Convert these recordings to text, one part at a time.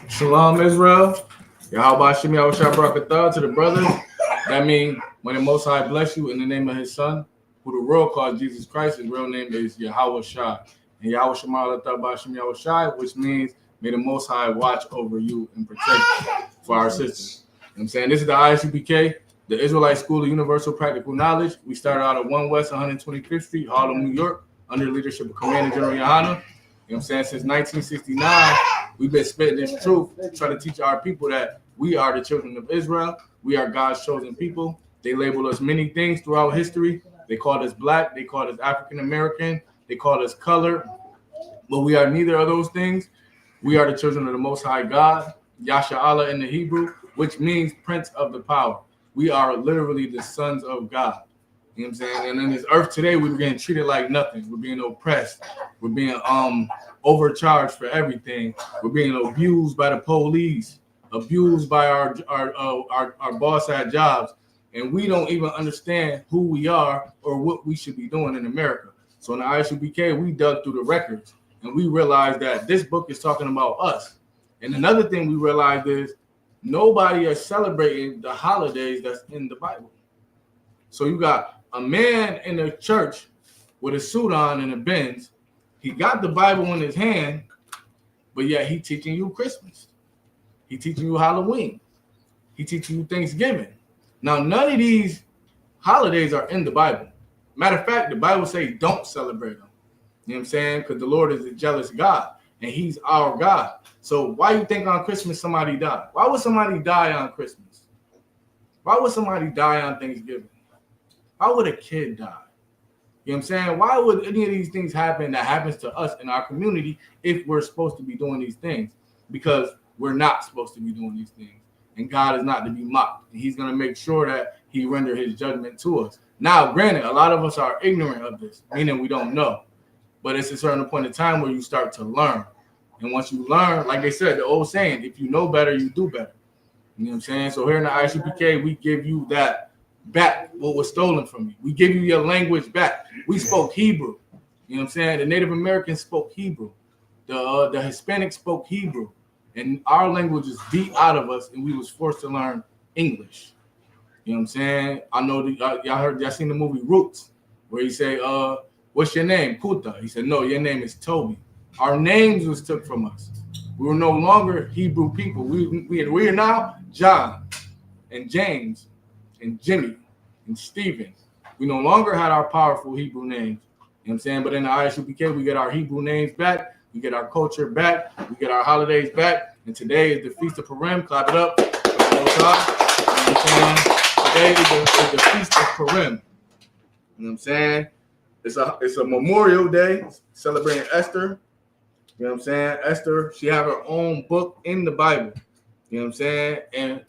Shalom, Israel. Yahweh Shem Yahushua Barakatah to the brothers. That means when the Most High bless you in the name of His Son, who the world calls Jesus Christ, His real name is Yahweh Shai. And Yahweh Shema Shem Yahushua, which means may the Most High watch over you and protect you for our sisters. You know what I'm saying? This is the ISUPK, the Israelite School of Universal Practical Knowledge. We started out at 1 West 125th Street, Harlem, New York, under the leadership of Commander General Yohana. You know what I'm saying? Since 1969, we've been spitting this truth, trying to teach our people that we are the children of Israel. We are God's chosen people. They labeled us many things throughout history. They called us black. They called us African American. They called us colored. But we are neither of those things. We are the children of the Most High God, Yasha Allah in the Hebrew, which means Prince of the Power. We are literally the sons of God. You know what I'm saying? And in this earth today, we're getting treated like nothing. We're being oppressed. We're being overcharged for everything. We're being abused by the police, abused by our boss at jobs, and we don't even understand who we are or what we should be doing in America. So in the ISUPK, we dug through the records, and we realized that this book is talking about us. And another thing we realized is nobody is celebrating the holidays that's in the Bible. So you got a man in a church with a suit on and a Benz. He got the Bible in his hand, but yet he teaching you Christmas. He teaching you Halloween. He teaching you Thanksgiving. Now, none of these holidays are in the Bible. Matter of fact, the Bible says don't celebrate them. You know what I'm saying? Because the Lord is a jealous God, and He's our God. So why you think on Christmas somebody died? Why would somebody die on Christmas? Why would somebody die on Thanksgiving? Why would a kid die? You know what I'm saying? Why would any of these things happen that happens to us in our community if we're supposed to be doing these things? Because we're not supposed to be doing these things. And God is not to be mocked. And He's going to make sure that He render His judgment to us. Now, granted, a lot of us are ignorant of this, meaning we don't know. But it's a certain point in time where you start to learn. And once you learn, like they said, the old saying, if you know better, you do better. You know what I'm saying? So here in the ISUPK, we give you that back, what was stolen from you. We give you your language back. We spoke Hebrew. You know what I'm saying? The Native Americans spoke Hebrew. The Hispanics spoke Hebrew. And our language is beat out of us, and we was forced to learn English. You know what I'm saying? I know y'all seen the movie Roots, where he say, what's your name? Kuta. He said, no, your name is Toby. Our names was took from us. We were no longer Hebrew people. We are now John and James and Jimmy and Stephen. We no longer had our powerful Hebrew names. You know what I'm saying? But in the ISUPK, we get our Hebrew names back. We get our culture back. We get our holidays back. And today is the Feast of Purim. Clap it up. You know what I'm saying? Today is the Feast of Purim. You know what I'm saying? It's a Memorial Day celebrating Esther. You know what I'm saying? Esther, she have her own book in the Bible. You know what I'm saying? And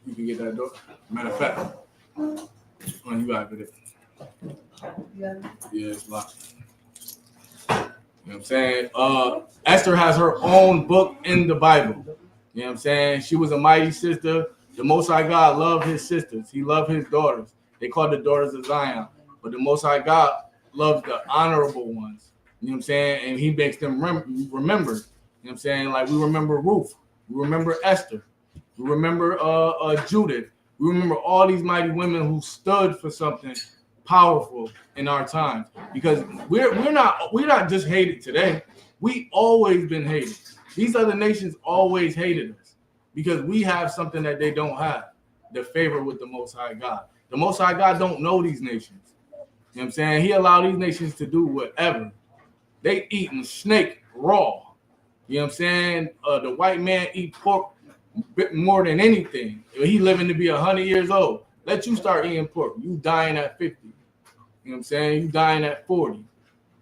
you can get that door. Matter of fact, you got it. Yeah, it's locked. You know what I'm saying? Esther has her own book in the Bible. You know what I'm saying? She was a mighty sister. The Most High God loved His sisters. He loved His daughters. They called the daughters of Zion. But the Most High God loves the honorable ones. You know what I'm saying? And He makes them remember. You know what I'm saying? Like we remember Ruth. We remember Esther. We remember Judith. We remember all these mighty women who stood for something powerful in our times. Because we're not just hated today. We always been hated. These other nations always hated us because we have something that they don't have, the favor with the Most High God. The Most High God don't know these nations. You know what I'm saying? He allowed these nations to do whatever. They eating snake raw. You know what I'm saying? The white man eat pork more than anything. He living to be 100 years old. Let you start eating pork. You dying at 50. You know what I'm saying? You dying at 40. You know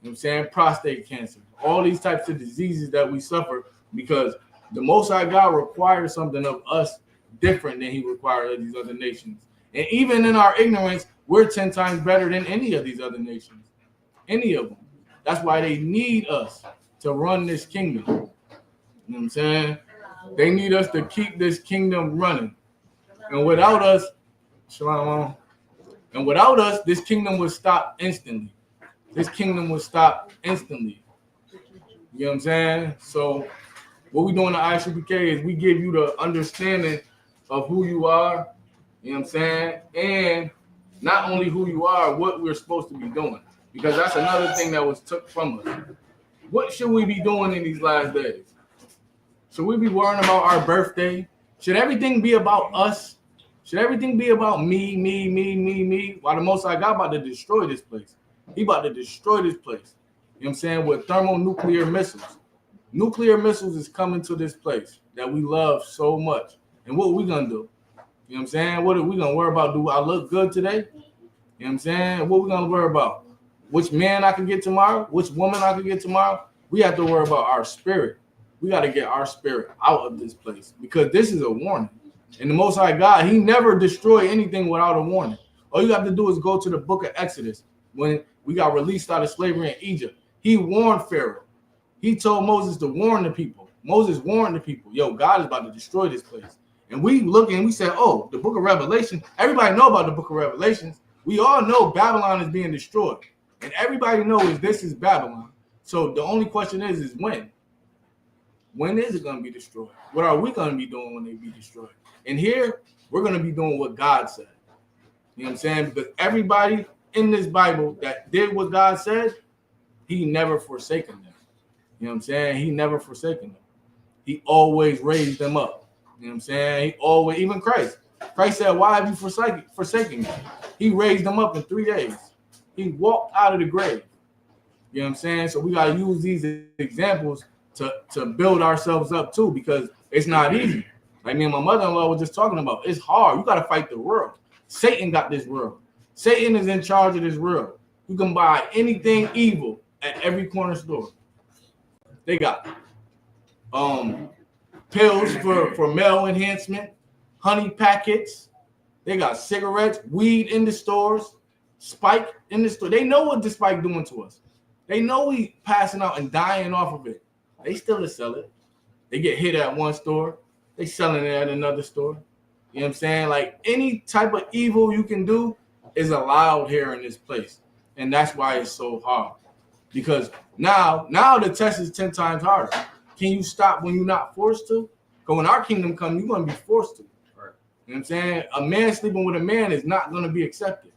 what I'm saying? Prostate cancer. All these types of diseases that we suffer because the Most High God requires something of us different than He required of these other nations. And even in our ignorance, we're 10 times better than any of these other nations. Any of them. That's why they need us to run this kingdom. You know what I'm saying? They need us to keep this kingdom running. And without us, shalom. And without us, this kingdom would stop instantly. This kingdom would stop instantly. You know what I'm saying? So what we doing at ISUPK is we give you the understanding of who you are, you know what I'm saying? And not only who you are, what we're supposed to be doing. Because that's another thing that was took from us. What should we be doing in these last days? Should we be worrying about our birthday? Should everything be about us? Should everything be about me? While the Most High God about to destroy this place. He about to destroy this place. You know what I'm saying? With thermonuclear missiles. Nuclear missiles is coming to this place that we love so much. And what are we going to do? You know what I'm saying? What are we going to worry about? Do I look good today? You know what I'm saying? What are we going to worry about? Which man I can get tomorrow? Which woman I can get tomorrow? We have to worry about our spirit. We got to get our spirit out of this place because this is a warning. And the Most High God, he never destroyed anything without a warning. All you have to do is go to the book of Exodus when we got released out of slavery in Egypt. He warned Pharaoh. He told Moses to warn the people. Moses warned the people, yo, God is about to destroy this place. And we look and we said, oh, the book of Revelation. Everybody know about the book of Revelations. We all know Babylon is being destroyed. And everybody knows this is Babylon. So the only question is when? When is it going to be destroyed? What are we going to be doing when they be destroyed? And here, we're going to be doing what God said. You know what I'm saying? Because everybody in this Bible that did what God said, he never forsaken them. You know what I'm saying? He never forsaken them. He always raised them up. You know what I'm saying? He always, even Christ. Christ said, why have you forsaken me? He raised them up in 3 days. He walked out of the grave. You know what I'm saying? So we got to use these examples to build ourselves up too, because it's not easy. Like me and my mother-in-law were just talking about. It's hard. You got to fight the world. Satan got this world. Satan is in charge of this world. You can buy anything evil at every corner store. They got pills for male enhancement, honey packets. They got cigarettes, weed in the stores, spike in the store. They know what the spike doing to us. They know we passing out and dying off of it. They still sell it. They get hit at one store. They selling it at another store. You know what I'm saying? Like any type of evil you can do is allowed here in this place. And that's why it's so hard. Because now the test is 10 times harder. Can you stop when you're not forced to? Because when our kingdom comes, you're going to be forced to. Right. You know what I'm saying? A man sleeping with a man is not going to be accepted.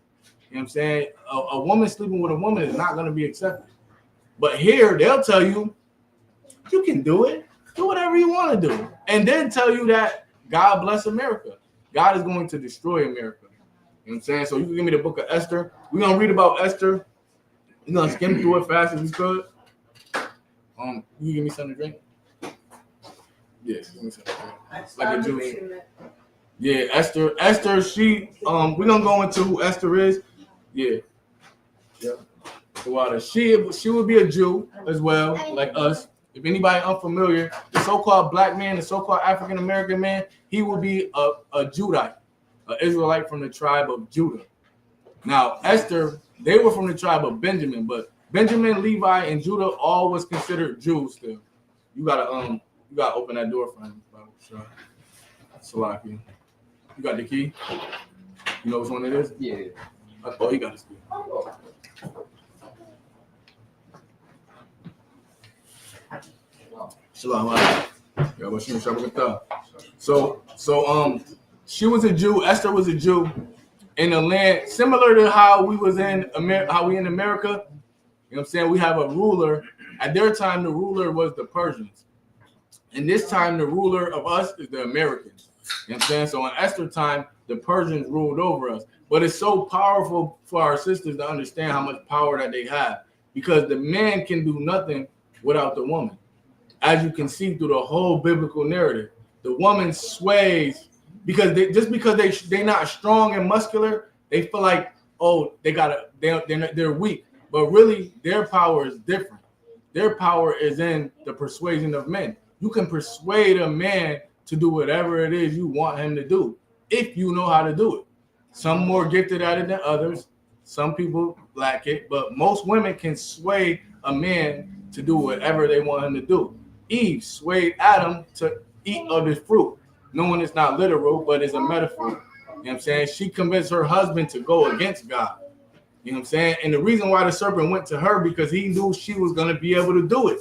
You know what I'm saying? A woman sleeping with a woman is not going to be accepted. But here, they'll tell you, you can do it. Do whatever you want to do. And then tell you that God bless America. God is going to destroy America. You know what I'm saying? So you can give me the book of Esther. We're going to read about Esther. We're going to skim through it fast as we could. You give me something to drink? Yes, give me something to drink. Like a juice. Yeah, Esther, she, we're going to go into who Esther is. Yeah. Water. She would be a Jew as well, like us. If anybody unfamiliar, the so-called black man, the so-called African-American man, he will be a Judite, an Israelite from the tribe of Judah. Now, Esther, they were from the tribe of Benjamin, but Benjamin, Levi, and Judah all was considered Jews still. You gotta open that door for him. Salaki. You got the key? You know which one it is? Yeah. Oh, he got his key. Shalom. So she was a Jew. Esther was a Jew in a land similar to how we was in how we in America. You know what I'm saying? We have a ruler. At their time, the ruler was the Persians. And this time, the ruler of us is the Americans. You know what I'm saying? So in Esther time, the Persians ruled over us. But it's so powerful for our sisters to understand how much power that they have, because the man can do nothing without the woman. As you can see through the whole biblical narrative, the woman sways because they're not strong and muscular. They feel like, oh, they're weak, but really their power is different. Their power is in the persuasion of men. You can persuade a man to do whatever it is you want him to do if you know how to do it. Some more gifted at it than others. Some people lack it, but most women can sway a man to do whatever they want him to do. Eve swayed Adam to eat of his fruit, knowing it's not literal, but it's a metaphor. You know what I'm saying? She convinced her husband to go against God. You know what I'm saying? And the reason why the serpent went to her, because he knew she was going to be able to do it.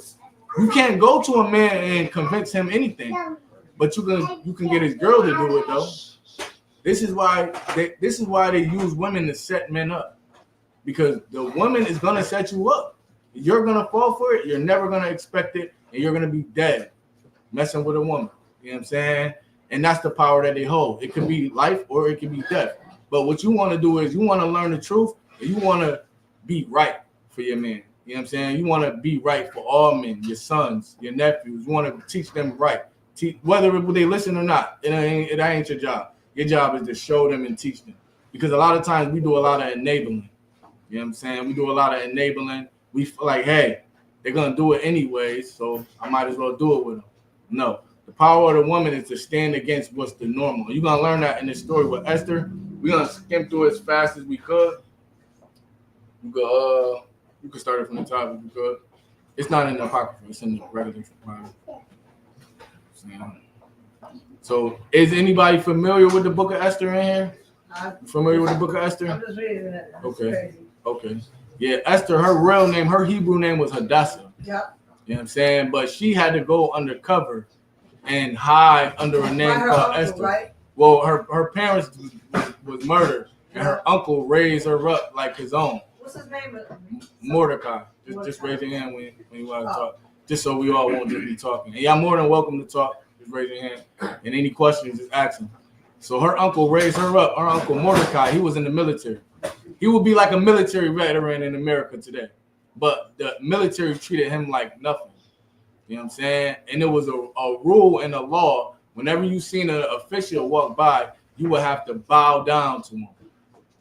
You can't go to a man and convince him anything, but you can get his girl to do it though. This is why they use women to set men up, because the woman is gonna set you up. You're gonna fall for it. You're never gonna expect it, and you're gonna be dead messing with a woman. You know what I'm saying? And that's the power that they hold. It could be life or it could be death. But what you want to do is you want to learn the truth, and you want to be right for your man. You know what I'm saying? You want to be right for all men, your sons, your nephews. You want to teach them right. Whether they listen or not, it ain't your job. Your job is to show them and teach them. Because a lot of times we do a lot of enabling. You know what I'm saying? We do a lot of enabling. We feel like, hey, they're going to do it anyways, so I might as well do it with them. No. The power of the woman is to stand against what's the normal. You're going to learn that in this story with Esther. We're going to skim through it as fast as we could. You could start it from the top if you could. It's not in the Apocrypha. It's in the regular Bible. So, is anybody familiar with the book of Esther in here? Familiar with the book of Esther? I'm just reading it. Okay. Okay. Yeah, Esther, her real name, her Hebrew name was Hadassah. Yep. You know what I'm saying? But she had to go undercover and hide under a name called uncle, Esther. right? Well, her parents was murdered, and her uncle raised her up like his own. What's his name? Mordecai. Just raise your hand when you want to talk. Just so we all won't just be talking. And y'all more than welcome to talk. Just raise your hand. And any questions, just ask him. So her uncle raised her up. Her uncle Mordecai, he was in the military. He would be like a military veteran in America today. But the military treated him like nothing. You know what I'm saying? And it was a rule and a law. Whenever you seen an official walk by, you would have to bow down to him.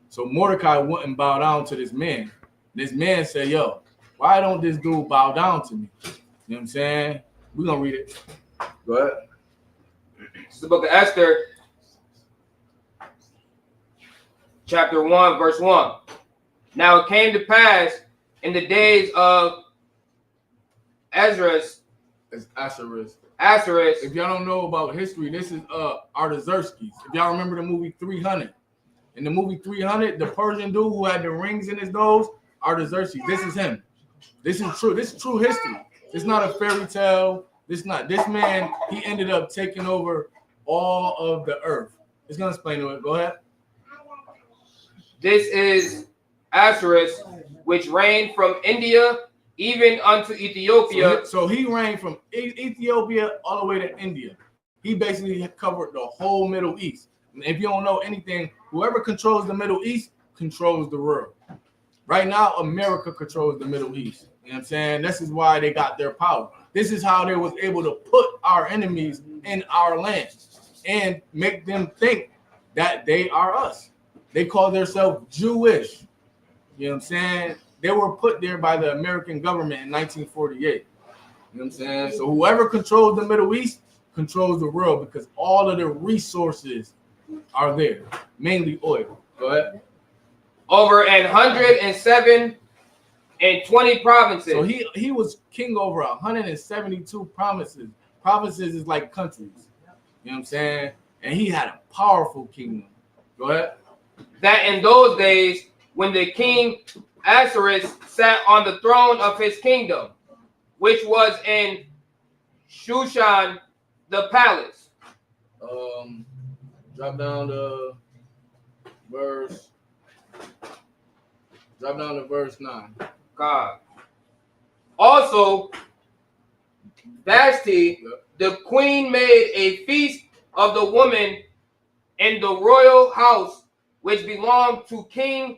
So Mordecai wouldn't bow down to this man. This man said, yo, why don't this dude bow down to me? You know what I'm saying? We're going to read it. Go ahead. It's the book of Esther, chapter 1, verse 1. Now it came to pass in the days of Esdras. It's Asherus. Asherus. If y'all don't know about history, this is Artaxerxes. If y'all remember the movie 300. In the movie 300, the Persian dude who had the rings in his nose, Artaxerxes. This is him. This is true. This is true history. It's not a fairy tale. This man, he ended up taking over all of the earth. It's gonna explain to it. Go ahead. This is Asherus, which reigned from India even unto Ethiopia. So he reigned from Ethiopia all the way to India. He basically covered the whole Middle East. And if you don't know anything, whoever controls the Middle East controls the world. Right now, America controls the Middle East. You know what I'm saying? This is why they got their power. This is how they was able to put our enemies in our land and make them think that they are us. They call themselves Jewish. You know what I'm saying? They were put there by the American government in 1948. You know what I'm saying? So whoever controls the Middle East controls the world, because all of the resources are there, mainly oil. Go ahead. Over 107 and 20 provinces. So he was king over 172 provinces. Provinces is like countries. You know what I'm saying? And he had a powerful kingdom. Go ahead. That in those days, when the king Asherus sat on the throne of his kingdom, which was in Shushan, the palace. Drop down to verse 9. God. Also, Vashti, the queen, made a feast of the woman in the royal house, which belonged to King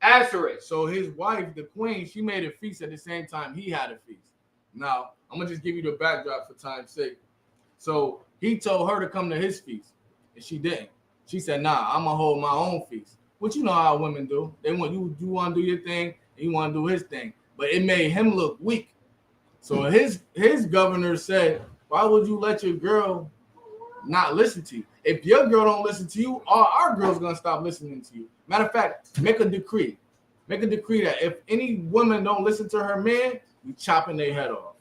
Asherus. So his wife, the queen, she made a feast at the same time he had a feast. Now, I'm going to just give you the backdrop for time's sake. So he told her to come to his feast, and she didn't. She said, nah, I'm going to hold my own feast. What you know how women do. They want you want to do your thing, and you want to do his thing. But it made him look weak. So his governor said, why would you let your girl not listen to you? If your girl don't listen to you, all our girls going to stop listening to you. Matter of fact, make a decree. Make a decree that if any woman don't listen to her man, you chopping their head off.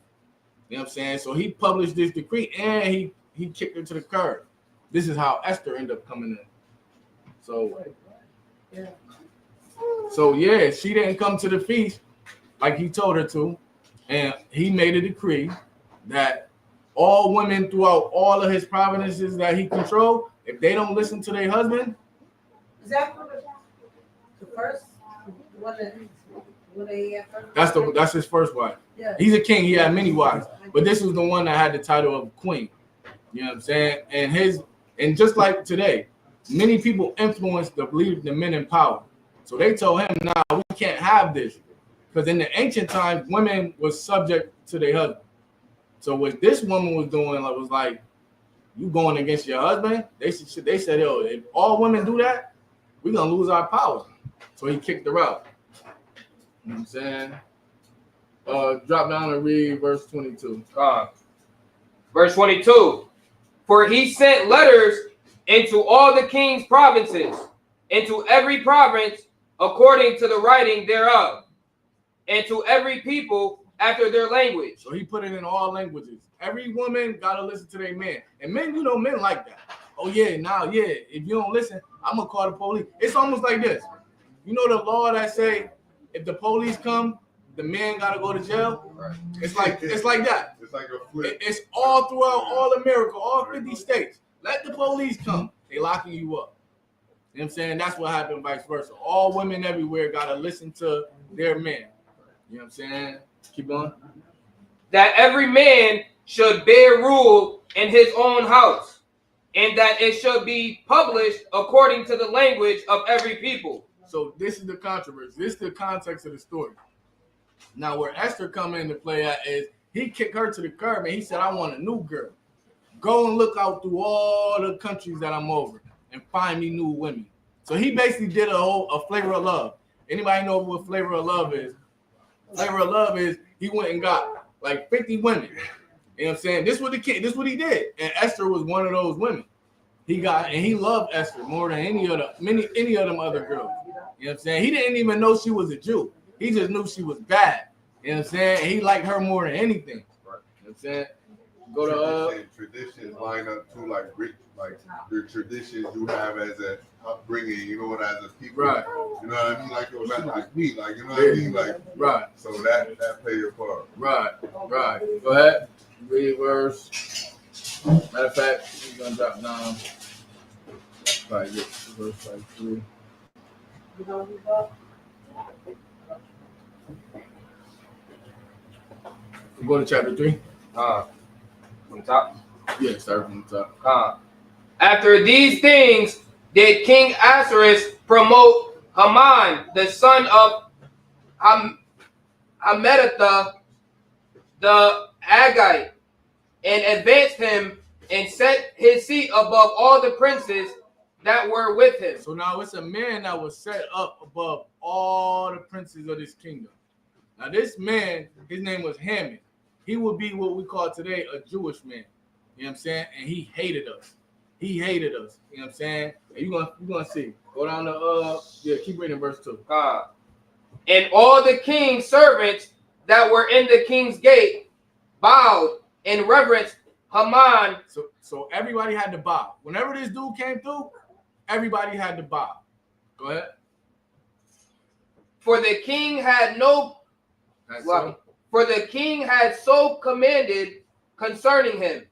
You know what I'm saying? So he published this decree, and he kicked her to the curb. This is how Esther ended up coming in. So she didn't come to the feast like he told her to, and he made a decree that all women throughout all of his provinces that he controlled, if they don't listen to their husband, Is that the first one that he had first? that's his first wife. Yeah. He's a king. He had many wives, but this was the one that had the title of queen. You know what I'm saying? And just like today, many people influence the men in power. So they told him, "Nah, we can't have this," because in the ancient times, women was subject to their husband. So what this woman was doing was like, you going against your husband? They said, "Yo, if all women do that, we're gonna lose our power." So he kicked her out. You know what I'm saying? Drop down and read verse 22. Verse 22. For he sent letters into all the king's provinces, into every province according to the writing thereof, and to every people after their language. So he put it in all languages. Every woman got to listen to their man. And men, men like that. Oh, yeah, if you don't listen, I'm going to call the police. It's almost like this. You know the law that say if the police come, the man got to go to jail? Right. It's like that. It's like a flip. It's all throughout all America, all 50 states. Let the police come. They locking you up. You know what I'm saying? That's what happened vice versa. All women everywhere got to listen to their men. You know what I'm saying? Keep going. That every man should bear rule in his own house, and that it should be published according to the language of every people. So this is the controversy. This is the context of the story. Now, where Esther come into play at is he kicked her to the curb and he said, I want a new girl. Go and look out through all the countries that I'm over and find me new women. So he basically did a flavor of love. Anybody know what flavor of love is? Flavor of love is he went and got like 50 women. You know what I'm saying? This what he did. And Esther was one of those women. He loved Esther more than any of them other girls. You know what I'm saying? He didn't even know she was a Jew. He just knew she was bad. You know what I'm saying? And he liked her more than anything. Right. You know what I'm saying? Go to traditions line up to like the traditions you have as a upbringing, as a people. Right. You know what I mean? Like yo, like me, like you know what I mean? Like right. So that played a part. Right. Go ahead. Read verse. Matter of fact, we're gonna drop down. Right, verse 3. Go to chapter 3. From the top? Yeah, start from the top. After these things did King Ahasuerus promote Haman, the son of Hammedatha, the Agagite, and advanced him and set his seat above all the princes that were with him. So now it's a man that was set up above all the princes of this kingdom. Now this man, his name was Haman. He would be what we call today a Jewish man. You know what I'm saying? And he hated us. You know what I'm saying? And you're gonna see. Go down to keep reading verse 2. And all the king's servants that were in the king's gate bowed and reverenced Haman. So everybody had to bow. Whenever this dude came through, everybody had to bow. Go ahead. For the king had so commanded concerning him.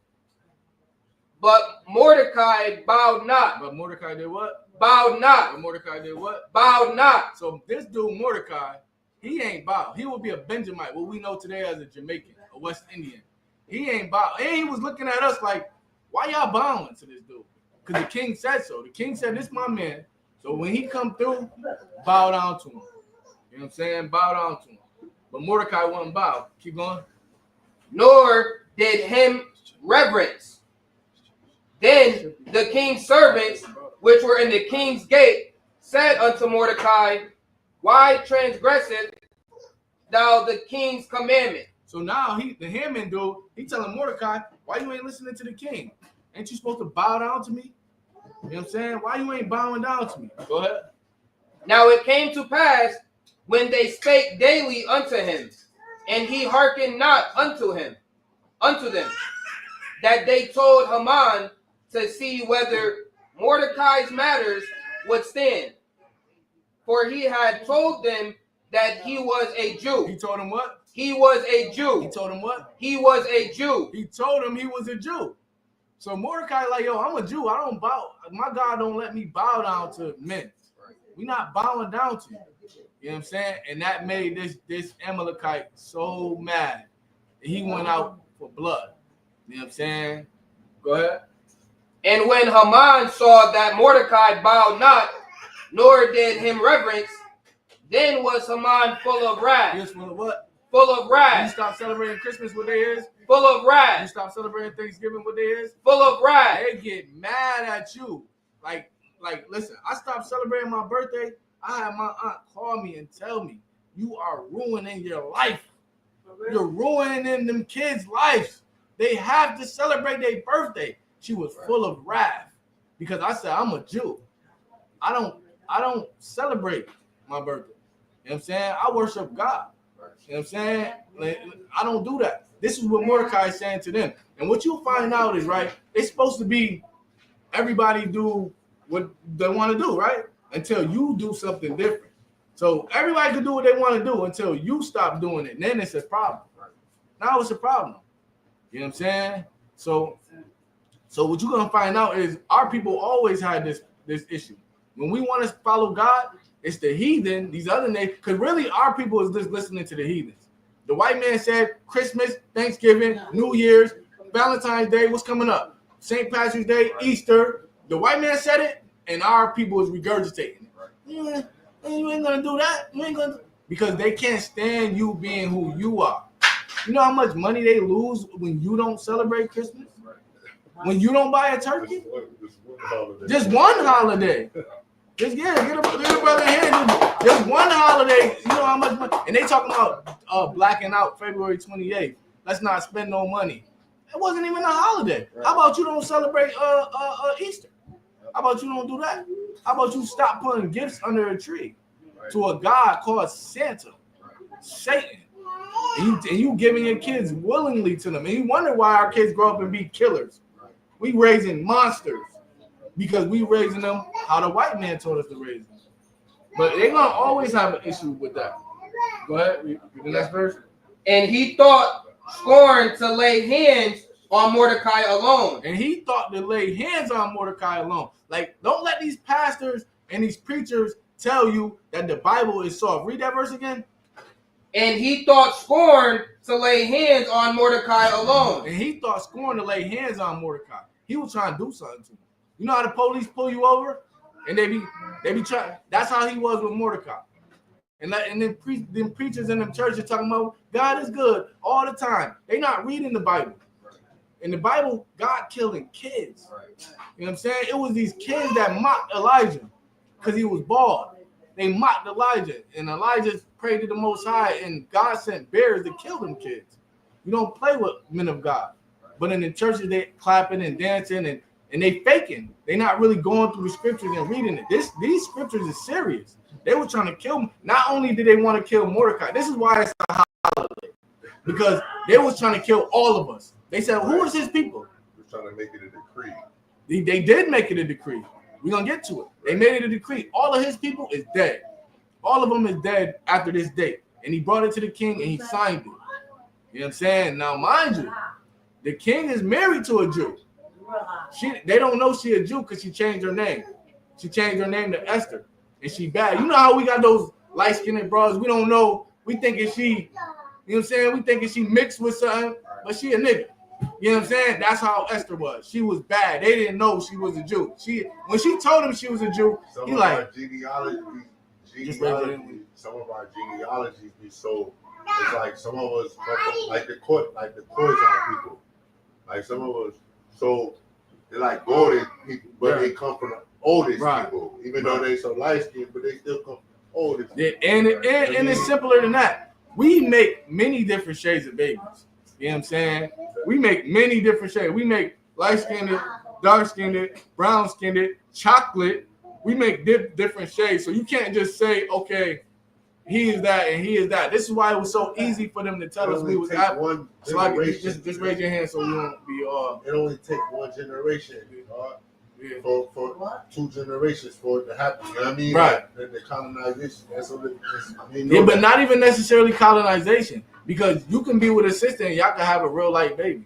But Mordecai bowed not. But Mordecai did what? Bowed not. But Mordecai did what? Bowed not. So this dude Mordecai, he ain't bowed. He would be a Benjamite, what we know today as a Jamaican, a West Indian. He ain't bowed. And he was looking at us like, why y'all bowing to this dude? Because the king said so. The king said, this is my man. So when he come through, bow down to him. You know what I'm saying? Bow down to him. But Mordecai wouldn't bow. Keep going. Nor did him reverence. Then the king's servants, which were in the king's gate, said unto Mordecai, why transgresseth thou the king's commandment? So now the Haman dude, he telling Mordecai, why you ain't listening to the king? Ain't you supposed to bow down to me? You know what I'm saying? Why you ain't bowing down to me? Go ahead. Now it came to pass when they spake daily unto him, and he hearkened not unto them, that they told Haman to see whether Mordecai's matters would stand. For he had told them that he was a Jew. He told him what? he was a He Jew. told him what? He was a Jew. He told him he was a Jew. So Mordecai like, yo, I'm a Jew. I don't bow. My God don't let me bow down to men. We're not bowing down to you. You know what I'm saying? And that made this Amalekite so mad. He went out for blood. You know what I'm saying? Go ahead. And when Haman saw that Mordecai bowed not, nor did him reverence, then was Haman full of He wrath. was full of what? Full of You wrath. stop celebrating Christmas, what day is? Full of You wrath. stop celebrating Thanksgiving, what day is? Full of wrath. They get mad at you. Like, listen, I stopped celebrating my birthday. I had my aunt call me and tell me, you are ruining your life. You're ruining them kids' lives. They have to celebrate their birthday. She was full of wrath because I said, I'm a Jew. I don't celebrate my birthday. You know what I'm saying? I worship God. You know what I'm saying? Like, I don't do that. This is what Mordecai is saying to them. And what you'll find out is, right, it's supposed to be everybody do what they want to do, right? Until you do something different. So everybody can do what they want to do until you stop doing it. And then it's a problem. Now it's a problem. You know what I'm saying? So what you're going to find out is our people always had this issue. When we want to follow God, it's the heathen, these other nations, because really our people is just listening to the heathens. The white man said Christmas, Thanksgiving, New Year's, Valentine's Day, what's coming up? St. Patrick's Day, Easter. The white man said it, and our people is regurgitating it. You ain't gonna do that. You ain't gonna, because they can't stand you being who you are. You know how much money they lose when you don't celebrate Christmas? When you don't buy a turkey? Just one holiday. Just get a brother here. Just one holiday. You know how much money? And they talking about blacking out February 28th. Let's not spend no money. It wasn't even a holiday. How about you don't celebrate Easter? How about you don't do that? How about you stop putting gifts under a tree to a god called Santa, Satan, and you giving your kids willingly to them, and you wonder why our kids grow up and be killers. We raising monsters because we raising them how the white man told us to raise them. But they're gonna always have an issue with that. Go ahead, read the next verse. And he thought scorn to lay hands on Mordecai alone. And he thought to lay hands on Mordecai alone. Like, don't let these pastors and these preachers tell you that the Bible is soft. Read that verse again. And he thought scorn to lay hands on Mordecai alone. And he thought scorn to lay hands on Mordecai. He was trying to do something to him. You know how the police pull you over? And they be trying. That's how he was with Mordecai. And then preachers in them churches talking about God is good all the time. They not reading the Bible. In the Bible, God killing kids. You know what I'm saying? It was these kids that mocked Elijah because he was bald. They mocked Elijah, and Elijah prayed to the Most High, and God sent bears to kill them kids. You don't play with men of God. But in the churches, they clapping and dancing, and they faking. They not really going through the scriptures and reading it. These scriptures is serious. They were trying to kill him. Not only did they want to kill Mordecai, this is why it's a holiday. Because they was trying to kill all of us. They said, who is his people? They're trying to make it a decree. They did make it a decree. We're going to get to it. They made it a decree. All of his people is dead. All of them is dead after this date. And he brought it to the king and he signed it. You know what I'm saying? Now, mind you, the king is married to a Jew. They don't know she a Jew because she changed her name. She changed her name to Esther. And she bad. You know how we got those light-skinned bras? We don't know. We thinking she, you know what I'm saying? We thinking she mixed with something, but she a nigga. You know what I'm saying? That's how Esther was. She was bad. They didn't know she was a Jew. When she told him she was a Jew, he like some of our genealogies be so. It's like some of us like the court, like the courts on people. Like some of us, so they're like golden people, but they come from the oldest people. Even though they so light skinned, but they still come from the oldest. Yeah, and it's simpler than that. We make many different shades of babies. You know what I'm saying? We make many different shades. We make light-skinned, dark-skinned, brown-skinned, chocolate. We make different shades. So you can't just say, okay, he is that and he is that. This is why it was so easy for them to tell us we was that. So just raise your hand so we won't be It only takes one generation. for What? 2 generations for it to happen. You know what I mean? Right. Like, the colonization. That's what it is. Yeah, but not even necessarily colonization, because you can be with a sister and y'all can have a real light baby.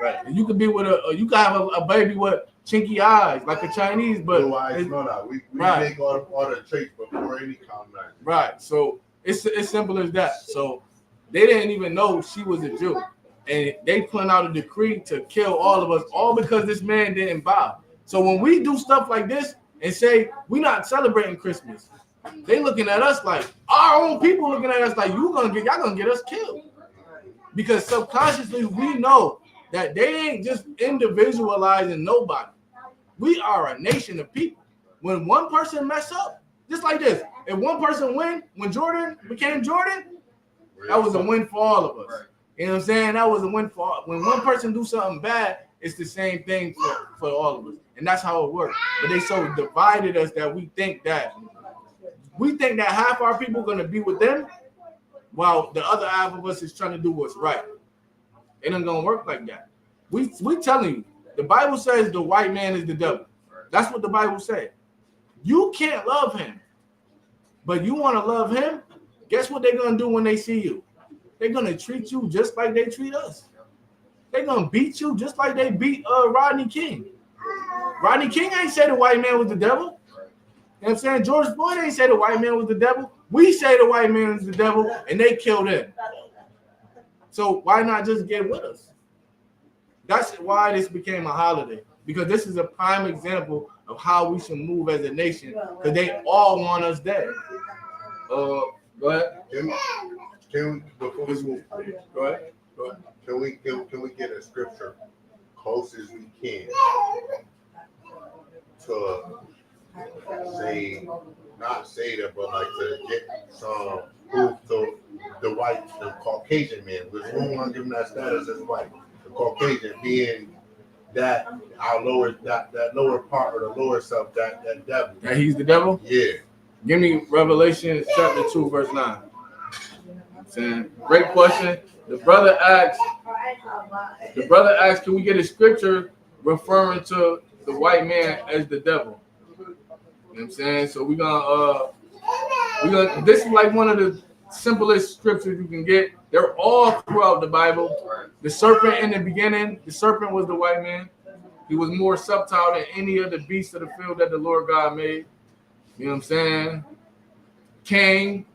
Right. And you can be with you can have a baby with chinky eyes like a Chinese, but Blue eyes, no, no. We right. make all the traits before any colonization. Right. So it's as simple as that. So they didn't even know she was a Jew, and they put out a decree to kill all of us, all because this man didn't bow. So when we do stuff like this and say we're not celebrating Christmas, they looking at us like our own people looking at us like y'all gonna get us killed, because subconsciously we know that they ain't just individualizing nobody. We are a nation of people. When one person mess up, just like this, if one person win, when Jordan became Jordan, that was a win for all of us. You know what I'm saying? That was a win for all. When one person do something bad, it's the same thing for all of us. And that's how it works. But they so divided us that we think that half our people are gonna be with them, while the other half of us is trying to do what's right. It ain't gonna work like that. We telling you, the Bible says the white man is the devil. That's what the Bible says. You can't love him, but you want to love him. Guess what they're gonna do when they see you? They're gonna treat you just like they treat us. They're gonna beat you just like they beat Rodney King. Rodney King ain't say the white man was the devil. You know what I'm saying? George Floyd ain't say the white man was the devil. We say the white man is the devil, and they killed him. So why not just get with us? That's why this became a holiday, because this is a prime example of how we should move as a nation, because they all want us dead. Go ahead. Can we, before we move, Go ahead. can we get a scripture close as we can to say, not say that, but like to get some proof to the Caucasian man, which we don't want to give him that status as white. The Caucasian being that our lower that lower part or the lower self, that devil. That he's the devil? Yeah. Give me Revelation chapter 2, verse 9. Saying, great question. The brother asks, can we get a scripture referring to the white man as the devil? You know what I'm saying? So we're gonna this is like one of the simplest scriptures you can get. They're all throughout the Bible. The serpent in the beginning, the serpent was the white man. He was more subtle than any of the beasts of the field that the Lord God made. You know what I'm saying? Cain,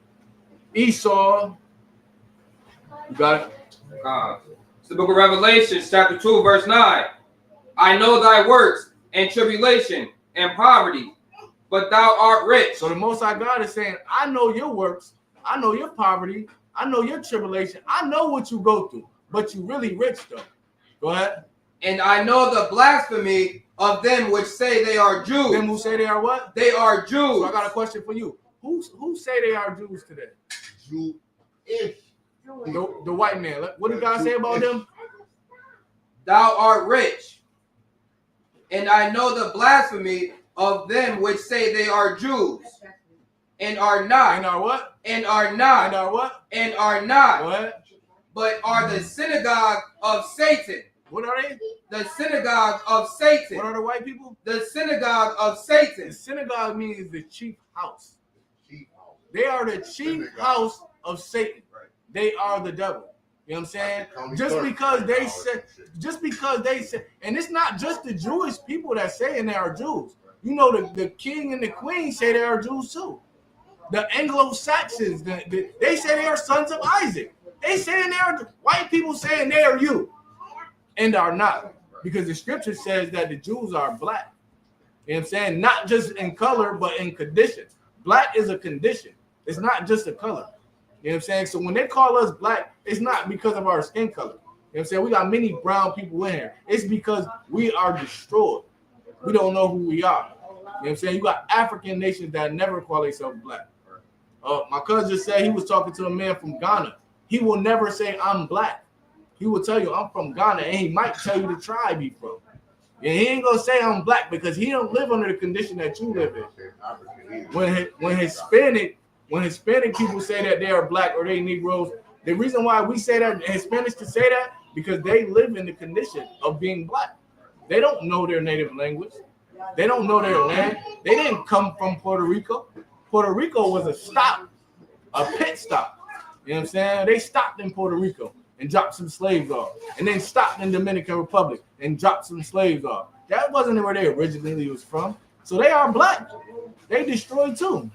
Esau. You got it? It's the book of Revelation, chapter 2, verse 9. I know thy works and tribulation and poverty, but thou art rich. So the Most High God is saying, I know your works, I know your poverty, I know your tribulation, I know what you go through, but you really rich though. Go ahead. And I know the blasphemy of them which say they are Jews. Them who say they are what? They are Jews. So I got a question for you. Who say they are Jews today? Jew-ish. The white man. What did God say about them? Thou art rich. And I know the blasphemy of them which say they are Jews. And are not. And are what? And are not. And are what? And are not. What? But are the synagogue of Satan. What are they? The synagogue of Satan. What are the white people? The synagogue of Satan. The synagogue means the chief house. Chief house. They are the chief house of Satan. Right. They are the devil. You know what I'm saying? Like Just because they said, and it's not just the Jewish people that saying they are Jews. You know, the king and the queen say they are Jews too. The Anglo-Saxons, they say they are sons of Isaac. They saying they are white people saying they are you, and are not, because the scripture says that the Jews are black. You know what I'm saying? Not just in color, but in condition. Black is a condition. It's not just a color. You know what I'm saying? So when they call us black, it's not because of our skin color. You know what I'm saying? We got many brown people in here. It's because we are destroyed. We don't know who we are. You know what I'm saying? You got African nations that never call themselves black. My cousin just said he was talking to a man from Ghana. He will never say I'm black. He will tell you I'm from Ghana, and he might tell you the tribe he's from. And he ain't gonna say I'm black because he don't live under the condition that you live in. When Hispanic people say that they are black or they Negroes, the reason why we say that Hispanics can say that because they live in the condition of being black. They don't know their native language. They don't know their land. They didn't come from Puerto Rico. Puerto Rico was a stop, a pit stop. You know what I'm saying? They stopped in Puerto Rico and dropped some slaves off, and then stopped in Dominican Republic and dropped some slaves off. That wasn't where they originally was from. So they are black. They destroyed too.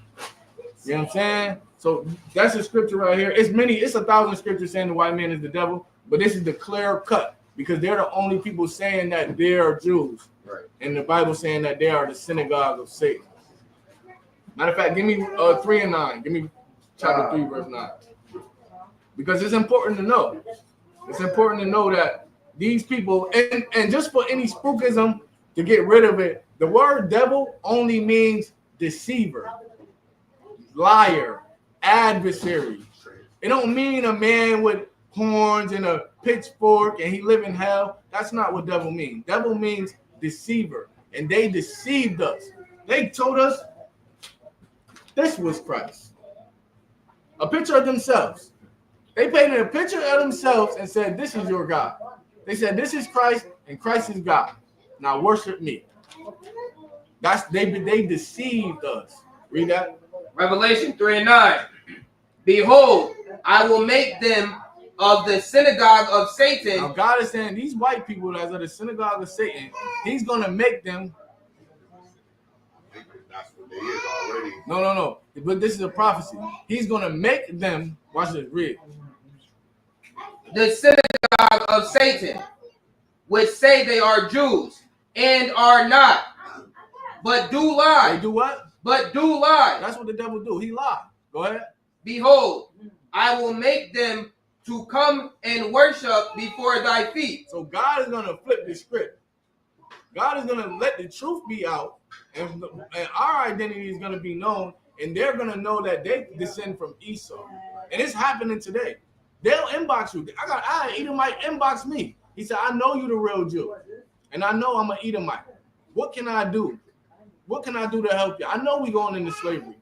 You know what I'm saying? So that's a scripture right here. It's 1,000 scriptures saying the white man is the devil, but this is the clear cut because they're the only people saying that they are Jews. Right. And the Bible saying that they are the synagogue of Satan. Matter of fact, give me 3 and 9. Give me chapter 3, verse 9. Because it's important to know. It's important to know that these people, and just for any spookism to get rid of it, the word devil only means deceiver, liar, adversary. It don't mean a man with horns and a pitchfork and he live in hell. That's not what devil means. Devil means deceiver, and they deceived us. They told us this was Christ. A picture of themselves. They painted a picture of themselves and said, this is your God. They said, this is Christ and Christ is God. Now worship me. They deceived us. Read that. Revelation 3 and 9. Behold, I will make them of the synagogue of Satan. Now God is saying these white people that are the synagogue of Satan, he's going to make them. That's what they is already. No. But this is a prophecy. He's going to make them, watch this, read. The synagogue of Satan, which say they are Jews and are not, but do lie. They do what? But do lie. That's what the devil do. He lied. Go ahead. Behold, I will make them to come and worship before thy feet. So God is going to flip the script. God is going to let the truth be out, and our identity is going to be known, and they're going to know that they descend from Esau. And it's happening today. They'll inbox you. I had Edomite inbox me. He said, I know you the real Jew, and I know I'm an Edomite. What can I do? What can I do to help you? I know we going into slavery.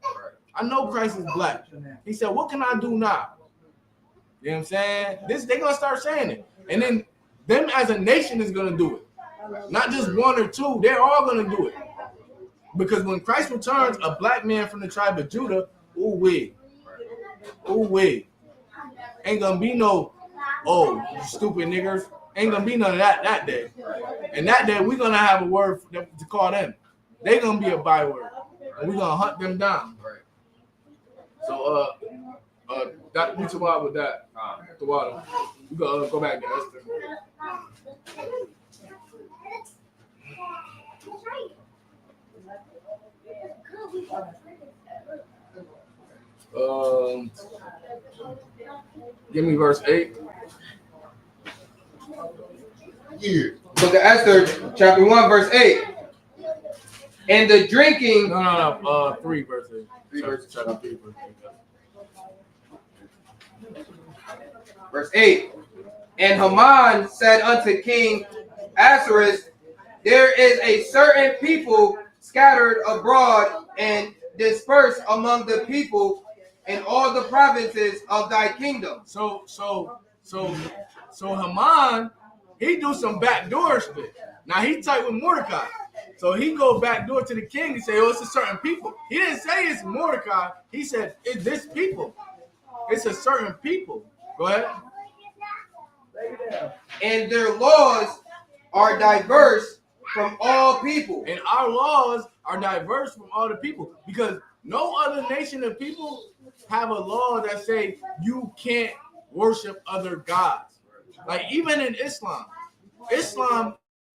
I know Christ is black. He said, what can I do now? You know what I'm saying? They're going to start saying it. And then them as a nation is going to do it. Not just one or two. They're all going to do it. Because when Christ returns, a black man from the tribe of Judah, ooh-wee. Ain't going to be no, oh, you stupid niggers. Ain't going to be none of that day. And that day, we're going to have a word to call them. They're going to be a byword. And we're going to hunt them down. So, Dr. Mutuwa with that. Tawada. You go back to Esther. Give me verse 8. Yeah. Book of Esther, chapter 1, verse 8. And the drinking. No. 3 verses. 3 verses. Chapter 3 verse 8. Verse 8. And Haman said unto King Ahasuerus, there is a certain people scattered abroad and dispersed among the people in all the provinces of thy kingdom. So Haman, he do some backdoor shit. Now he tight with Mordecai. So he go backdoor to the king and say, oh, it's a certain people. He didn't say it's Mordecai. He said, it's this people. It's a certain people. Go ahead. And their laws are diverse from all people. And our laws are diverse from all the people, because no other nation of people have a law that say you can't worship other gods. Like even in Islam,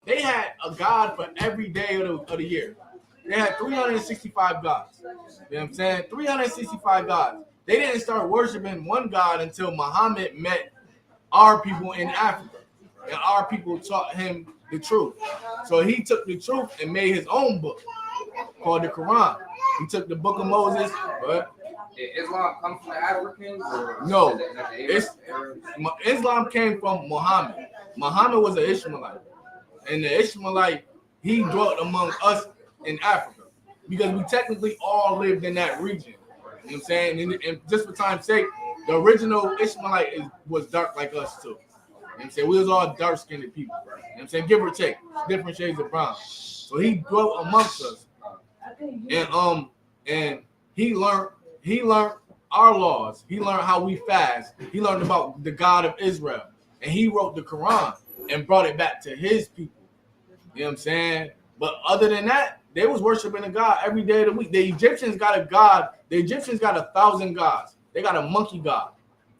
they had a god for every day of the year. They had 365 gods. You know what I'm saying? 365 gods. They didn't start worshiping one god until Muhammad met our people in Africa. And our people taught him the truth. So he took the truth and made his own book called the Quran. He took the book of Moses. But Did Islam come from the Africans? no, Islam came from Muhammad. Muhammad was an Ishmaelite. And the Ishmaelite, he dwelt among us in Africa. Because we technically all lived in that region. You know what I'm saying? And just for time's sake, the original Ishmaelite was dark like us too. I'm saying? We was all dark-skinned people. You know what I'm saying? Give or take. Different shades of brown. So he dwelt amongst us. And he learned our laws. He learned how we fast. He learned about the God of Israel. And he wrote the Quran and brought it back to his people. You know what I'm saying? But other than that, they was worshiping a God every day of the week. The Egyptians got a God. The Egyptians got 1,000 gods. They got a monkey god.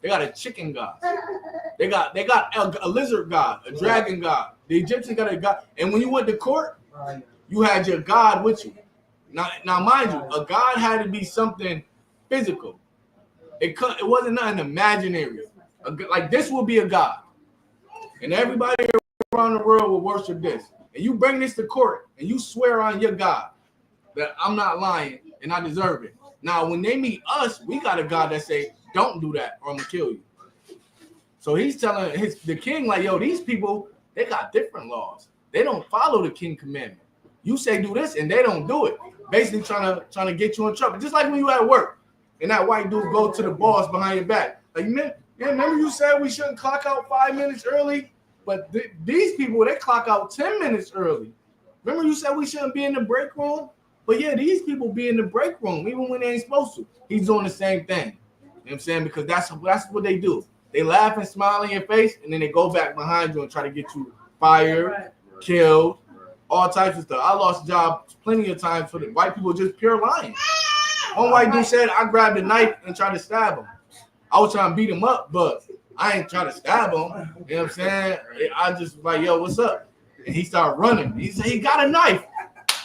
They got a chicken god. They got a lizard god, a dragon god. The Egyptians got a god. And when you went to court, you had your god with you. Now, mind you, a god had to be something physical. It wasn't nothing imaginary. Like this will be a god, and everybody around the world will worship this. And you bring this to court, and you swear on your God that I'm not lying and I deserve it. Now, when they meet us, we got a God that say, "Don't do that, or I'm gonna kill you." So he's telling the king, like, "Yo, these people, they got different laws. They don't follow the king commandment. You say do this, and they don't do it. Basically, trying to get you in trouble. Just like when you at work, and that white dude go to the boss behind your back, like, remember you said we shouldn't clock out 5 minutes early, but these people, they clock out 10 minutes early. Remember you said we shouldn't be in the break room, but yeah, these people be in the break room even when they ain't supposed to. He's doing the same thing. You know what I'm saying? Because that's what they do. They laugh and smile in your face, and then they go back behind you and try to get you fired, killed, all types of stuff. I lost jobs plenty of times for the white people just pure lying. One white dude said I grabbed a knife and tried to stab him. I was trying to beat him up, but I ain't trying to stab him. You know what I'm saying? I just was like, yo, what's up? And he started running. He said he got a knife.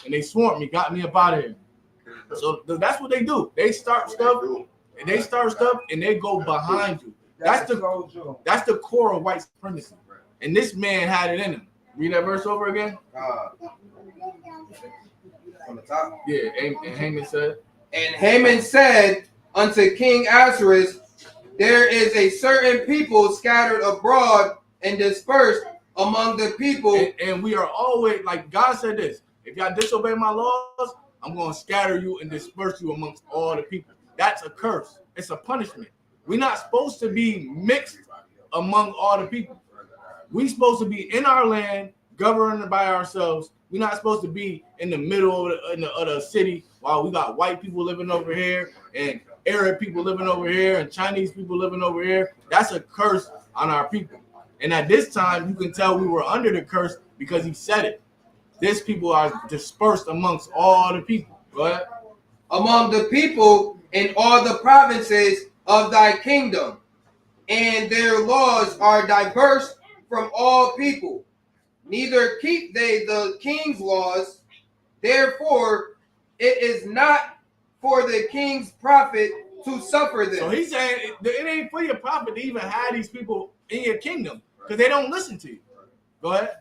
And they swarmed me, got me up out of here. So that's what they do. They start stuff, and they go behind you. That's the core of white supremacy. And this man had it in him. Read that verse over again. On the top. Yeah, and Haman said. And Haman said unto King Ahasuerus, there is a certain people scattered abroad and dispersed among the people. And we are always, like God said this, if y'all disobey my laws, I'm going to scatter you and disperse you amongst all the people. That's a curse. It's a punishment. We're not supposed to be mixed among all the people. We're supposed to be in our land, governed by ourselves. We're not supposed to be in the middle of the city while we got white people living over here and Arab people living over here and Chinese people living over here. That's a curse on our people. And at this time, you can tell we were under the curse because he said it. These people are dispersed amongst all the people. Go ahead. Among the people in all the provinces of thy kingdom, and their laws are diverse from all people. Neither keep they the king's laws. Therefore, it is not for the king's profit to suffer them. So he's saying it ain't for your profit to even have these people in your kingdom because they don't listen to you. Go ahead.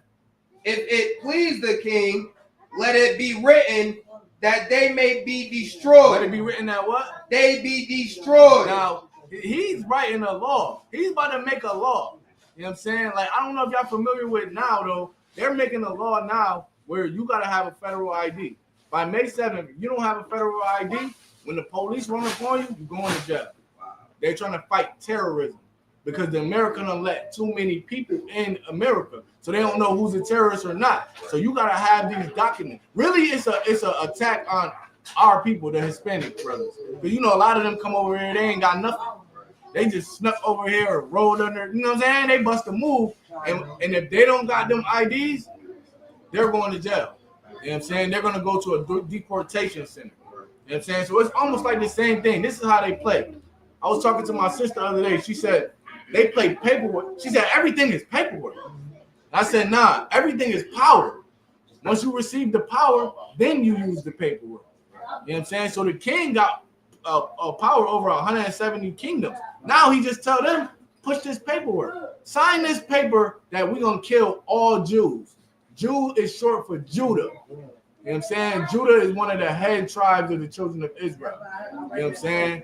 If it please the king, let it be written that they may be destroyed. Let it be written that what? They be destroyed. Now, he's writing a law. He's about to make a law. You know what I'm saying? Like, I don't know if y'all familiar with now, though. They're making a law now where you got to have a federal ID. By May 7th, if you don't have a federal ID, when the police run up on you, you're going to jail. They're trying to fight terrorism because the America don't let too many people in America. So they don't know who's a terrorist or not. So you got to have these documents. Really, it's a attack on our people, the Hispanic brothers. Because, you know, a lot of them come over here, they ain't got nothing. They just snuck over here or rolled under, you know what I'm saying? They bust a move. And if they don't got them IDs, they're going to jail. You know what I'm saying? They're going to go to a deportation center. You know what I'm saying? So it's almost like the same thing. This is how they play. I was talking to my sister the other day. She said, they play paperwork. She said, everything is paperwork. I said, nah, everything is power. Once you receive the power, then you use the paperwork. You know what I'm saying? So the king got a power over 170 kingdoms. Now he just tell them, push this paperwork. Sign this paper that we're going to kill all Jews. Jew is short for Judah. You know what I'm saying? Judah is one of the head tribes of the children of Israel. You know what I'm saying?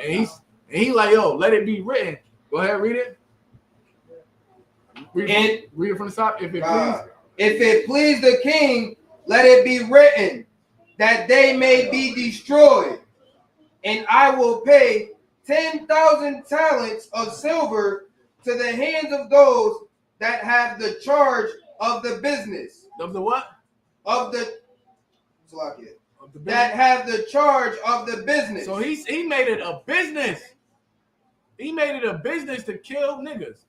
And he's like, yo, let it be written. Go ahead, read it. Read it from the top. If it please the king, let it be written that they may be destroyed. And I will pay 10,000 talents of silver to the hands of those that have the charge of the business. Of the what? Of the Of the that have the charge of the business. So he made it a business. He made it a business to kill niggas.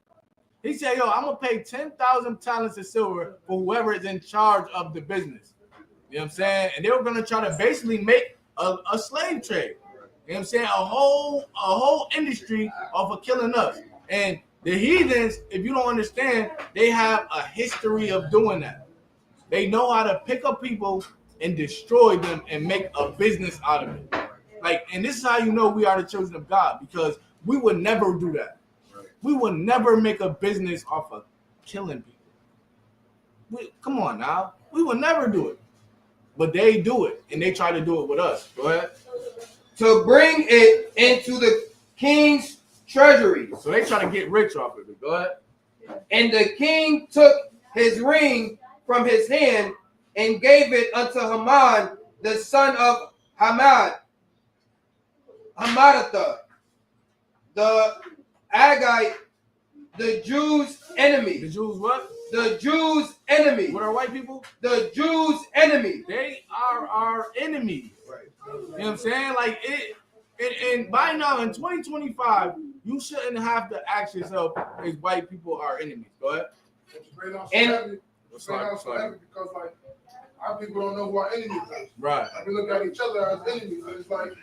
He said, yo, I'm going to pay 10,000 talents of silver for whoever is in charge of the business. You know what I'm saying? And they were going to try to basically make a slave trade. You know what I'm saying? A whole industry off of killing us. And the heathens, if you don't understand, they have a history of doing that. They know how to pick up people and destroy them and make a business out of it. Like, and this is how you know we are the children of God, because we would never do that. We would never make a business off of killing people. Come on now. We would never do it. But they do it, and they try to do it with us. Go ahead. To bring it into the king's treasury. So they try to get rich off of it. Go ahead. And the king took his ring from his hand and gave it unto Haman, the son of Hamatha, the Agagite, the Jews' enemy. The Jews what? The Jews' enemy. What are white people? The Jews' enemy. They are our enemies. Right. You know what I'm saying? Like it, and by now in 2025, you shouldn't have to ask yourself, is white people our enemies? Go ahead. And because like our people don't know who our enemies are. Right. Like, we look at each other as enemies. And it's like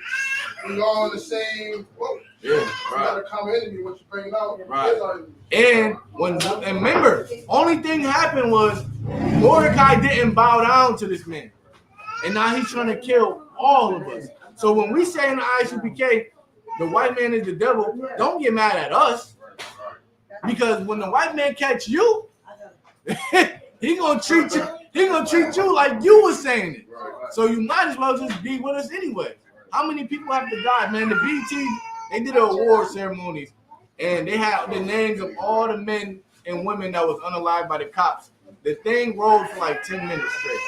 we all in the same boat. Yeah, We right. got a common enemy. What you bring out Right. is our enemy. And remember, only thing happened was Mordecai didn't bow down to this man, and now he's trying to kill all of us. So when we say in the ISUPK, the white man is the devil, don't get mad at us, because when the white man catch you, he gonna treat you. He gonna treat you like you were saying it. So you might as well just be with us anyway. How many people have to die, man? The BT, they did award ceremonies, and they had the names of all the men and women that was unalived by the cops. The thing rolled for like 10 minutes straight.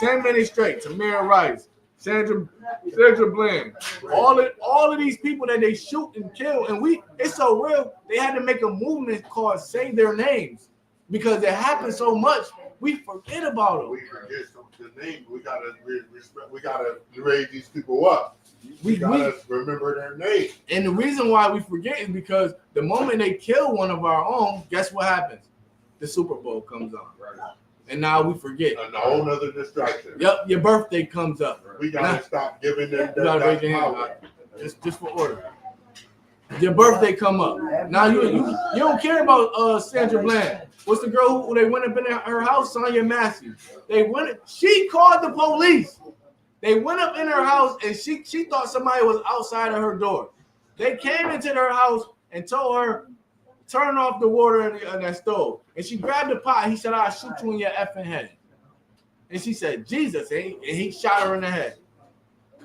10 minutes straight. Tamir Rice, Sandra Bland, all of these people that they shoot and kill, and it's so real. They had to make a movement called "Say Their Names" because it happened so much. We forget about them. We forget some of the names. We gotta respect. We gotta raise these people up. We gotta remember their names. And the reason why we forget is because the moment they kill one of our own, guess what happens? The Super Bowl comes on, Right. and now we forget. A whole nother distraction. Yep, your birthday comes up. We gotta stop giving them You gotta raise that your hand, power. just for order. Your birthday come up. Now you don't care about Sandra Bland. What's the girl who they went up in her house? Sonya Massey. She called the police. They went up in her house and she thought somebody was outside of her door. They came into her house and told her, turn off the water in that stove. And she grabbed the pot. He said, I'll shoot you in your effing head. And she said, Jesus. And he shot her in the head.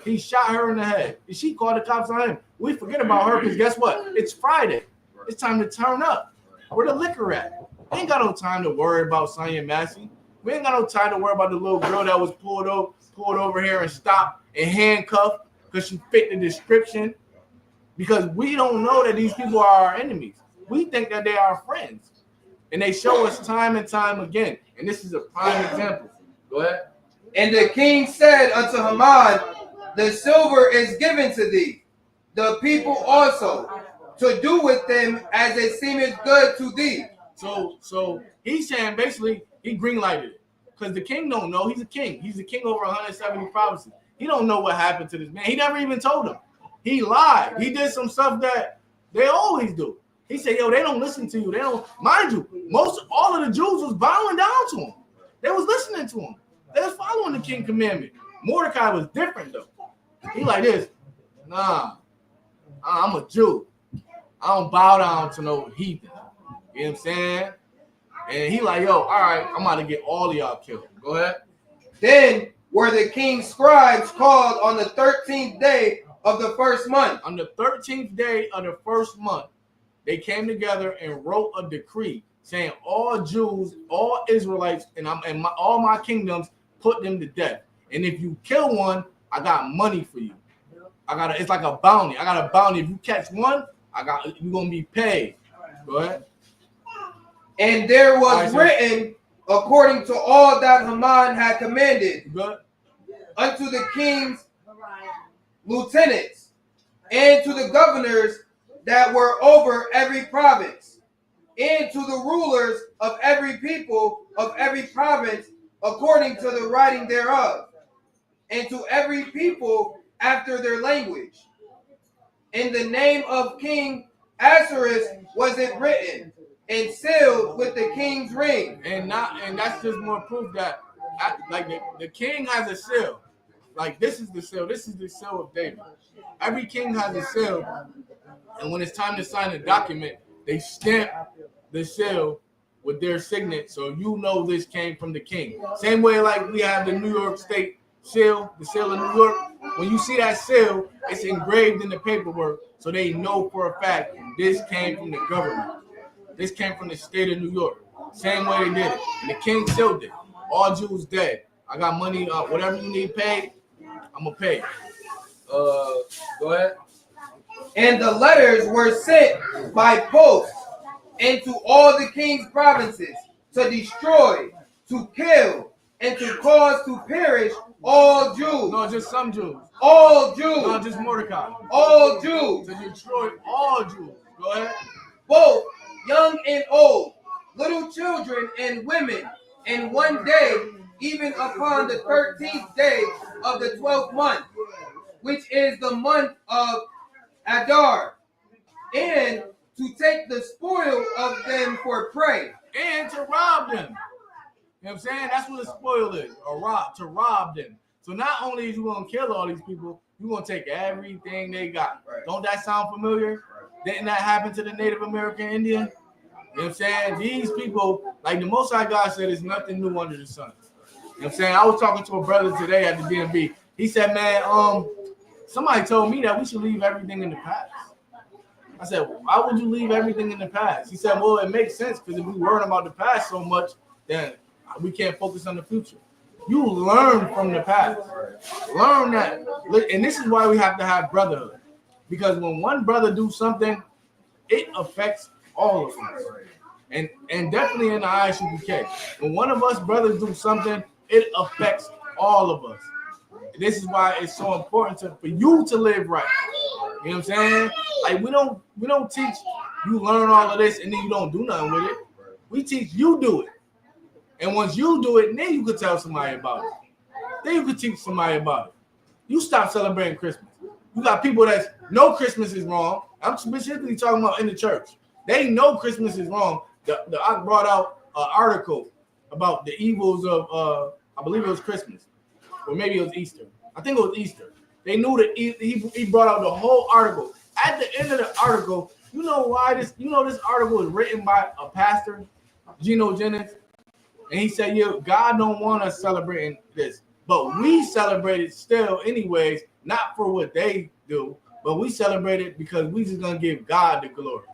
He shot her in the head. And she called the cops on him. We forget about her because guess what? It's Friday. It's time to turn up. Where the liquor at? We ain't got no time to worry about Sonya Massey. We ain't got no time to worry about the little girl that was pulled over here and stopped and handcuffed because she fit the description. Because we don't know that these people are our enemies. We think that they are friends. And they show us time and time again. And this is a prime example. Go ahead. And the king said unto Haman, the silver is given to thee, the people also, to do with them as it seemeth good to thee. So he's saying basically he greenlighted it because the king don't know. He's a king. He's the king over 170 provinces. He don't know what happened to this man. He never even told him. He lied. He did some stuff that they always do. He said, yo, they don't listen to you. They don't, mind you, all of the Jews was bowing down to him. They was listening to him. They was following the king commandment. Mordecai was different though. He like this. Nah, I'm a Jew. I don't bow down to no heathen. You know what I'm saying? And he like, yo, all right, I'm about to get all of y'all killed. Go ahead. Then were the king's scribes called on the 13th day of the first month. On the 13th day of the first month, they came together and wrote a decree saying all Jews, all Israelites, and all my kingdoms, put them to death. And if you kill one, I got money for you. It's like a bounty. I got a bounty. If you catch one, you're gonna be paid. Go ahead. And there was Alright, so- written according to all that Haman had commanded Good. unto the king's lieutenants and to the governors that were over every province, and to the rulers of every people of every province according to the writing thereof, and to every people after their language. In the name of King Ahasuerus was it written, and sealed with the king's ring. And that's just more proof that like the king has a seal. Like this is the seal. This is the seal of David. Every king has a seal, and when it's time to sign a document, they stamp the seal with their signet, so you know this came from the king. Same way like we have the New York State seal, the seal of New York. When you see that seal, it's engraved in the paperwork, so they know for a fact this came from the government. This came from the state of New York. Same way they did it. And the king sealed it. All Jews dead. I got money. Whatever you need paid, I'm gonna pay. Go ahead. And the letters were sent by post into all the king's provinces to destroy, to kill, and to cause to perish all Jews. No, just some Jews. All Jews. No, just Mordecai. All Jews. To destroy all Jews. Go ahead. Both young and old, little children and women, in one day, even upon the 13th day of the 12th month, which is the month of Adar, and to take the spoil of them for prey. And to rob them. You know what I'm saying? That's what a spoil is. To rob them. So not only is you going to kill all these people, you're going to take everything they got. Right. Don't that sound familiar? Right. Didn't that happen to the Native American Indian? You know what I'm saying? These people, like the Most High God said, there's nothing new under the sun. You know what I'm saying? I was talking to a brother today at the DMV. He said, man, somebody told me that we should leave everything in the past. I said, why would you leave everything in the past? He said, well, it makes sense because if we worry about the past so much, then we can't focus on the future. You learn from the past. Learn that. And this is why we have to have brotherhood. Because when one brother do something, it affects all of us. And definitely in the ISUPK. When one of us brothers do something, it affects all of us. And this is why it's so important for you to live right. You know what I'm saying? Like we don't teach you learn all of this and then you don't do nothing with it. We teach you do it. And once you do it, then you could tell somebody about it. Then you could teach somebody about it. You stop celebrating Christmas. You got people that know Christmas is wrong. I'm specifically talking about in the church. They know Christmas is wrong. I brought out an article about the evils of, I believe it was Christmas. Or maybe it was Easter. I think it was Easter. They knew that he brought out the whole article. At the end of the article, you know why this article was written by a pastor, Geno Jennings. And he said, yeah, God don't want us celebrating this. But we celebrate it still anyways, not for what they do, but we celebrate it because we just gonna give God the glory.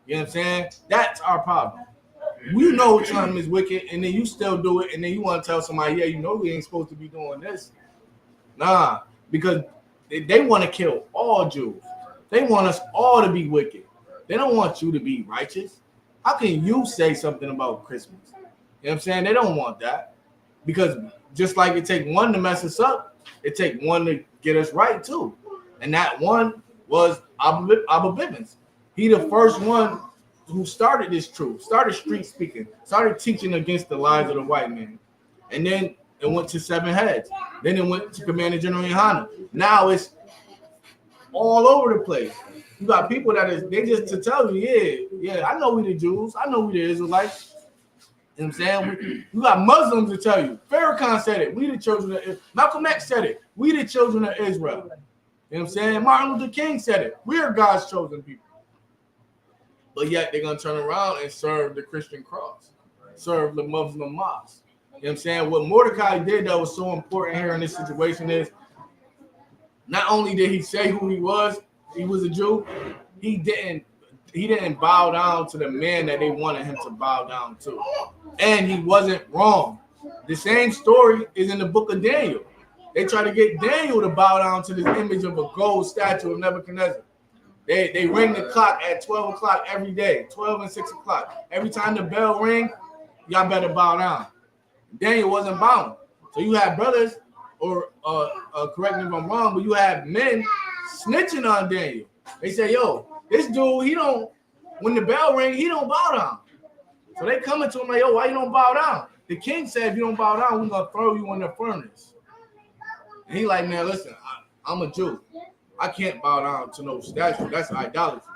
You know what I'm saying? That's our problem. We know Trump is wicked, and then you still do it, and then you want to tell somebody, yeah, you know we ain't supposed to be doing this. Nah, because they want to kill all Jews. They want us all to be wicked. They don't want you to be righteous. How can you say something about Christmas? You know what I'm saying? They don't want that. Because just like it take one to mess us up, it take one to get us right too. And that one was Abba Bivens. He the first one who started this truth, started street speaking, started teaching against the lies of the white man. And then it went to 7 heads. Then it went to Commander General Yohana. Now it's all over the place. You got people they just to tell you, yeah, I know we the Jews. I know we the Israelites. You know what I'm saying? You got Muslims to tell you. Farrakhan said it. We the children of Israel. Malcolm X said it. We the children of Israel. You know what I'm saying? Martin Luther King said it. We are God's chosen people. But yet they're going to turn around and serve the Christian cross. Serve the Muslim mosque. You know what I'm saying? What Mordecai did that was so important here in this situation is not only did he say who he was a Jew, he didn't bow down to the man that they wanted him to bow down to. And he wasn't wrong. The same story is in the book of Daniel. They try to get Daniel to bow down to this image of a gold statue of Nebuchadnezzar. They ring the clock at 12 o'clock every day, 12 and 6 o'clock. Every time the bell ring, y'all better bow down. Daniel wasn't bowing. So you had brothers, or correct me if I'm wrong, but you had men snitching on Daniel. They say, yo, this dude, he don't, when the bell ring, he don't bow down. So they coming to him like, yo, why you don't bow down? The king said, if you don't bow down, we're going to throw you in the furnace. And he like, man, listen, I'm a Jew. I can't bow down to no statue. That's idolatry.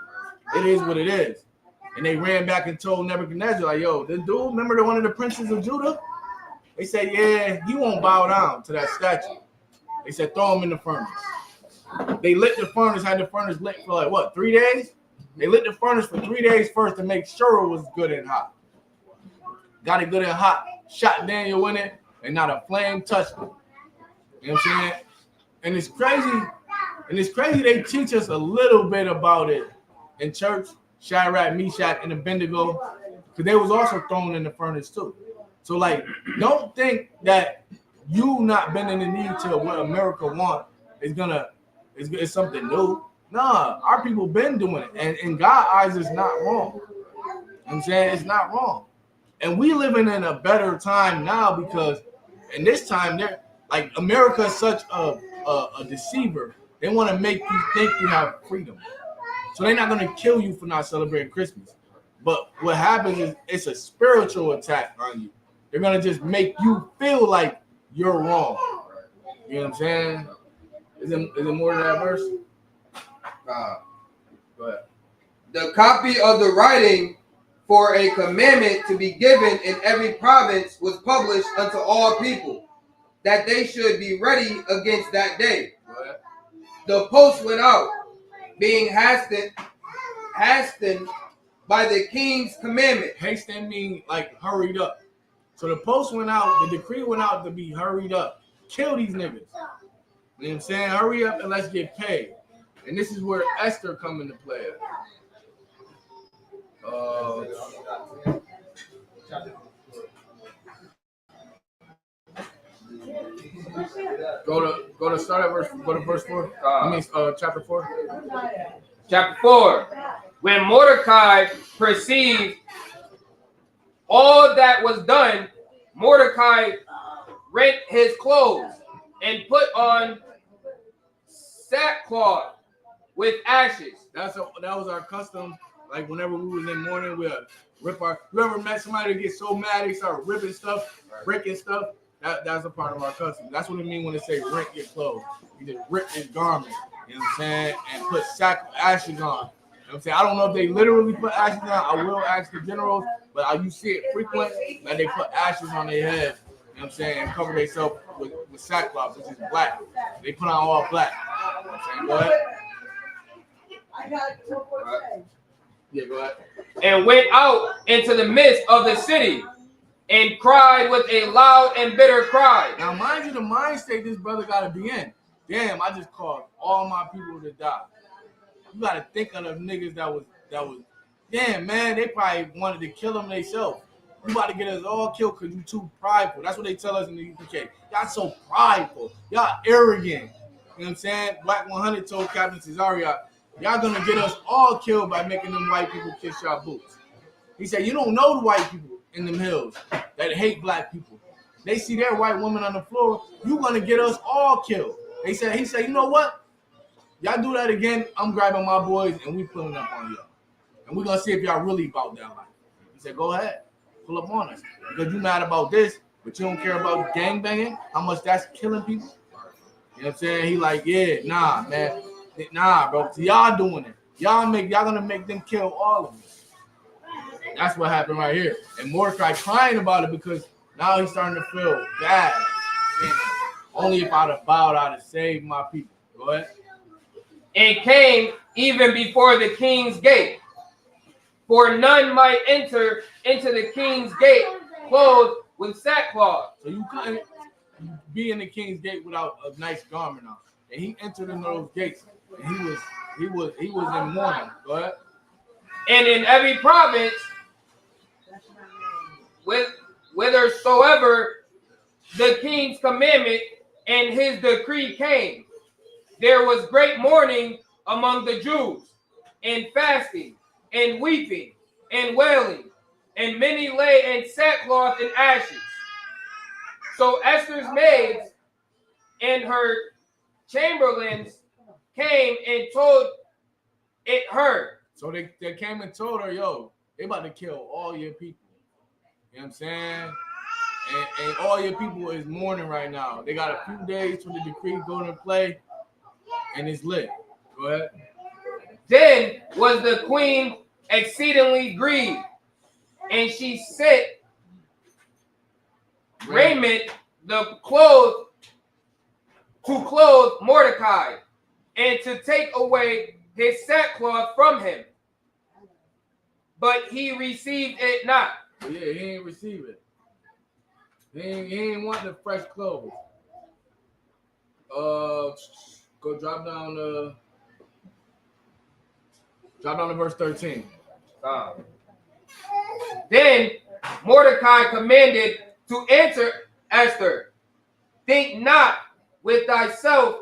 It is what it is. And they ran back and told Nebuchadnezzar, like, yo, this dude, remember the one of the princes of Judah? They said, yeah, he won't bow down to that statue. They said, throw him in the furnace. They lit the furnace, had the furnace lit for like, what, 3 days? They lit the furnace for 3 days first to make sure it was good and hot. Got it good and hot, shot Daniel in it, and not a flame touched it. You know what I'm saying? And it's crazy they teach us a little bit about it in church, Shadrach, Meshach, and Abednego, because they was also thrown in the furnace too. So like, don't think that you not bending the knee to what America want is something new. Nah, our people been doing it, and in God's eyes, it's not wrong. You know what I'm saying? It's not wrong. And we living in a better time now because in this time, they're like America is such a deceiver. They want to make you think you have freedom. So they're not going to kill you for not celebrating Christmas. But what happens is it's a spiritual attack on you. They're going to just make you feel like you're wrong. You know what I'm saying? Is it more than that verse? Go ahead. The copy of the writing for a commandment to be given in every province was published unto all people, that they should be ready against that day. The post went out, being hastened by the king's commandment. Hasten means like hurried up. So the post went out, the decree went out to be hurried up. Kill these niggas. You know what I'm saying? Hurry up and let's get paid. And this is where Esther come into play. Go to start at verse 4. Chapter 4. Chapter 4. When Mordecai perceived all that was done, Mordecai rent his clothes and put on sackcloth with ashes. That was our custom. Like whenever we was in mourning, we'd rip our. You ever met somebody that gets so mad they start ripping stuff, breaking stuff? That's a part of our custom. That's what it means when they say rent your clothes. You just rip his garment, you know what I'm saying, and put ashes on. You know what I'm saying? I don't know if they literally put ashes on. I will ask the generals, but you see it frequent that they put ashes on their head. You know what I'm saying? And cover themselves with sackcloth, which is black. They put on all black. You know what I'm saying? Go ahead. I got two more things. Yeah, go ahead. And went out into the midst of the city and cried with a loud and bitter cry. Now, mind you, the mind state this brother got to be in. Damn, I just caused all my people to die. You got to think of the niggas that was. Damn, man, they probably wanted to kill them themselves. You about to get us all killed because you too prideful. That's what they tell us in the UK. Y'all so prideful. Y'all arrogant. You know what I'm saying? Black 100 told Captain Cesario, y'all gonna get us all killed by making them white people kiss y'all boots. He said, you don't know the white people in them hills that hate black people. They see their white woman on the floor, you gonna get us all killed. He said, you know what? Y'all do that again, I'm grabbing my boys and we pulling up on y'all. And we're gonna see if y'all really about that life. He said, go ahead, pull up on us. Because you mad about this, but you don't care about gangbanging, how much that's killing people. You know what I'm saying? He like, yeah, nah, man. Nah, bro. So y'all doing it. Y'all gonna make them kill all of us. That's what happened right here. And Mordecai crying about it because now he's starting to feel bad. Man, only if I'd have bowed, I'd have saved my people. Go ahead. And came even before the king's gate. For none might enter into the king's gate clothed with sackcloth. So you couldn't be in the king's gate without a nice garment on. And he entered in those gates. And he was in mourning. Go ahead. And in every province, whithersoever the king's commandment and his decree came, there was great mourning among the Jews. and fasting, and weeping, and wailing, and many lay in sackcloth and ashes. So Esther's maids and her chamberlains came and told it her. So they came and told her, yo, they about to kill all your people. You know what I'm saying? And all your people is mourning right now. They got a few days for the decree go into play, and it's lit. Go ahead. Then was the queen exceedingly grieved, and she sent raiment to clothe Mordecai, and to take away his sackcloth from him. But he received it not. But yeah, he ain't receive it. He ain't want the fresh clothes. Go drop down to verse 13. Then Mordecai commanded to answer Esther, think not with thyself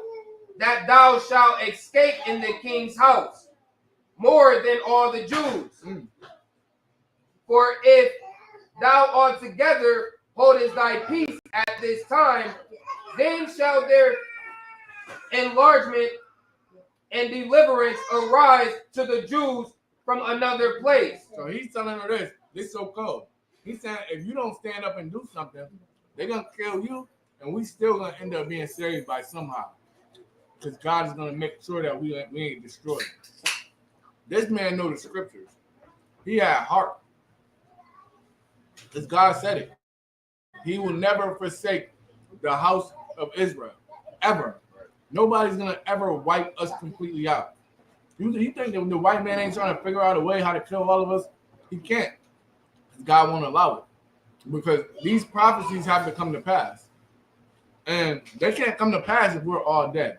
that thou shalt escape in the king's house more than all the Jews. For if thou altogether holdest thy peace at this time, then shall their enlargement and deliverance arise to the Jews from another place. So he's telling her this. This is so cold. He's saying if you don't stand up and do something, they're gonna kill you, and we still gonna end up being saved by somehow. Because God is gonna make sure that we ain't destroyed. This man know the scriptures. He had heart. Because God said it. He will never forsake the house of Israel. Ever. Nobody's gonna ever wipe us completely out. You think that the white man ain't trying to figure out a way how to kill all of us? He can't. God won't allow it. Because these prophecies have to come to pass. And they can't come to pass if we're all dead.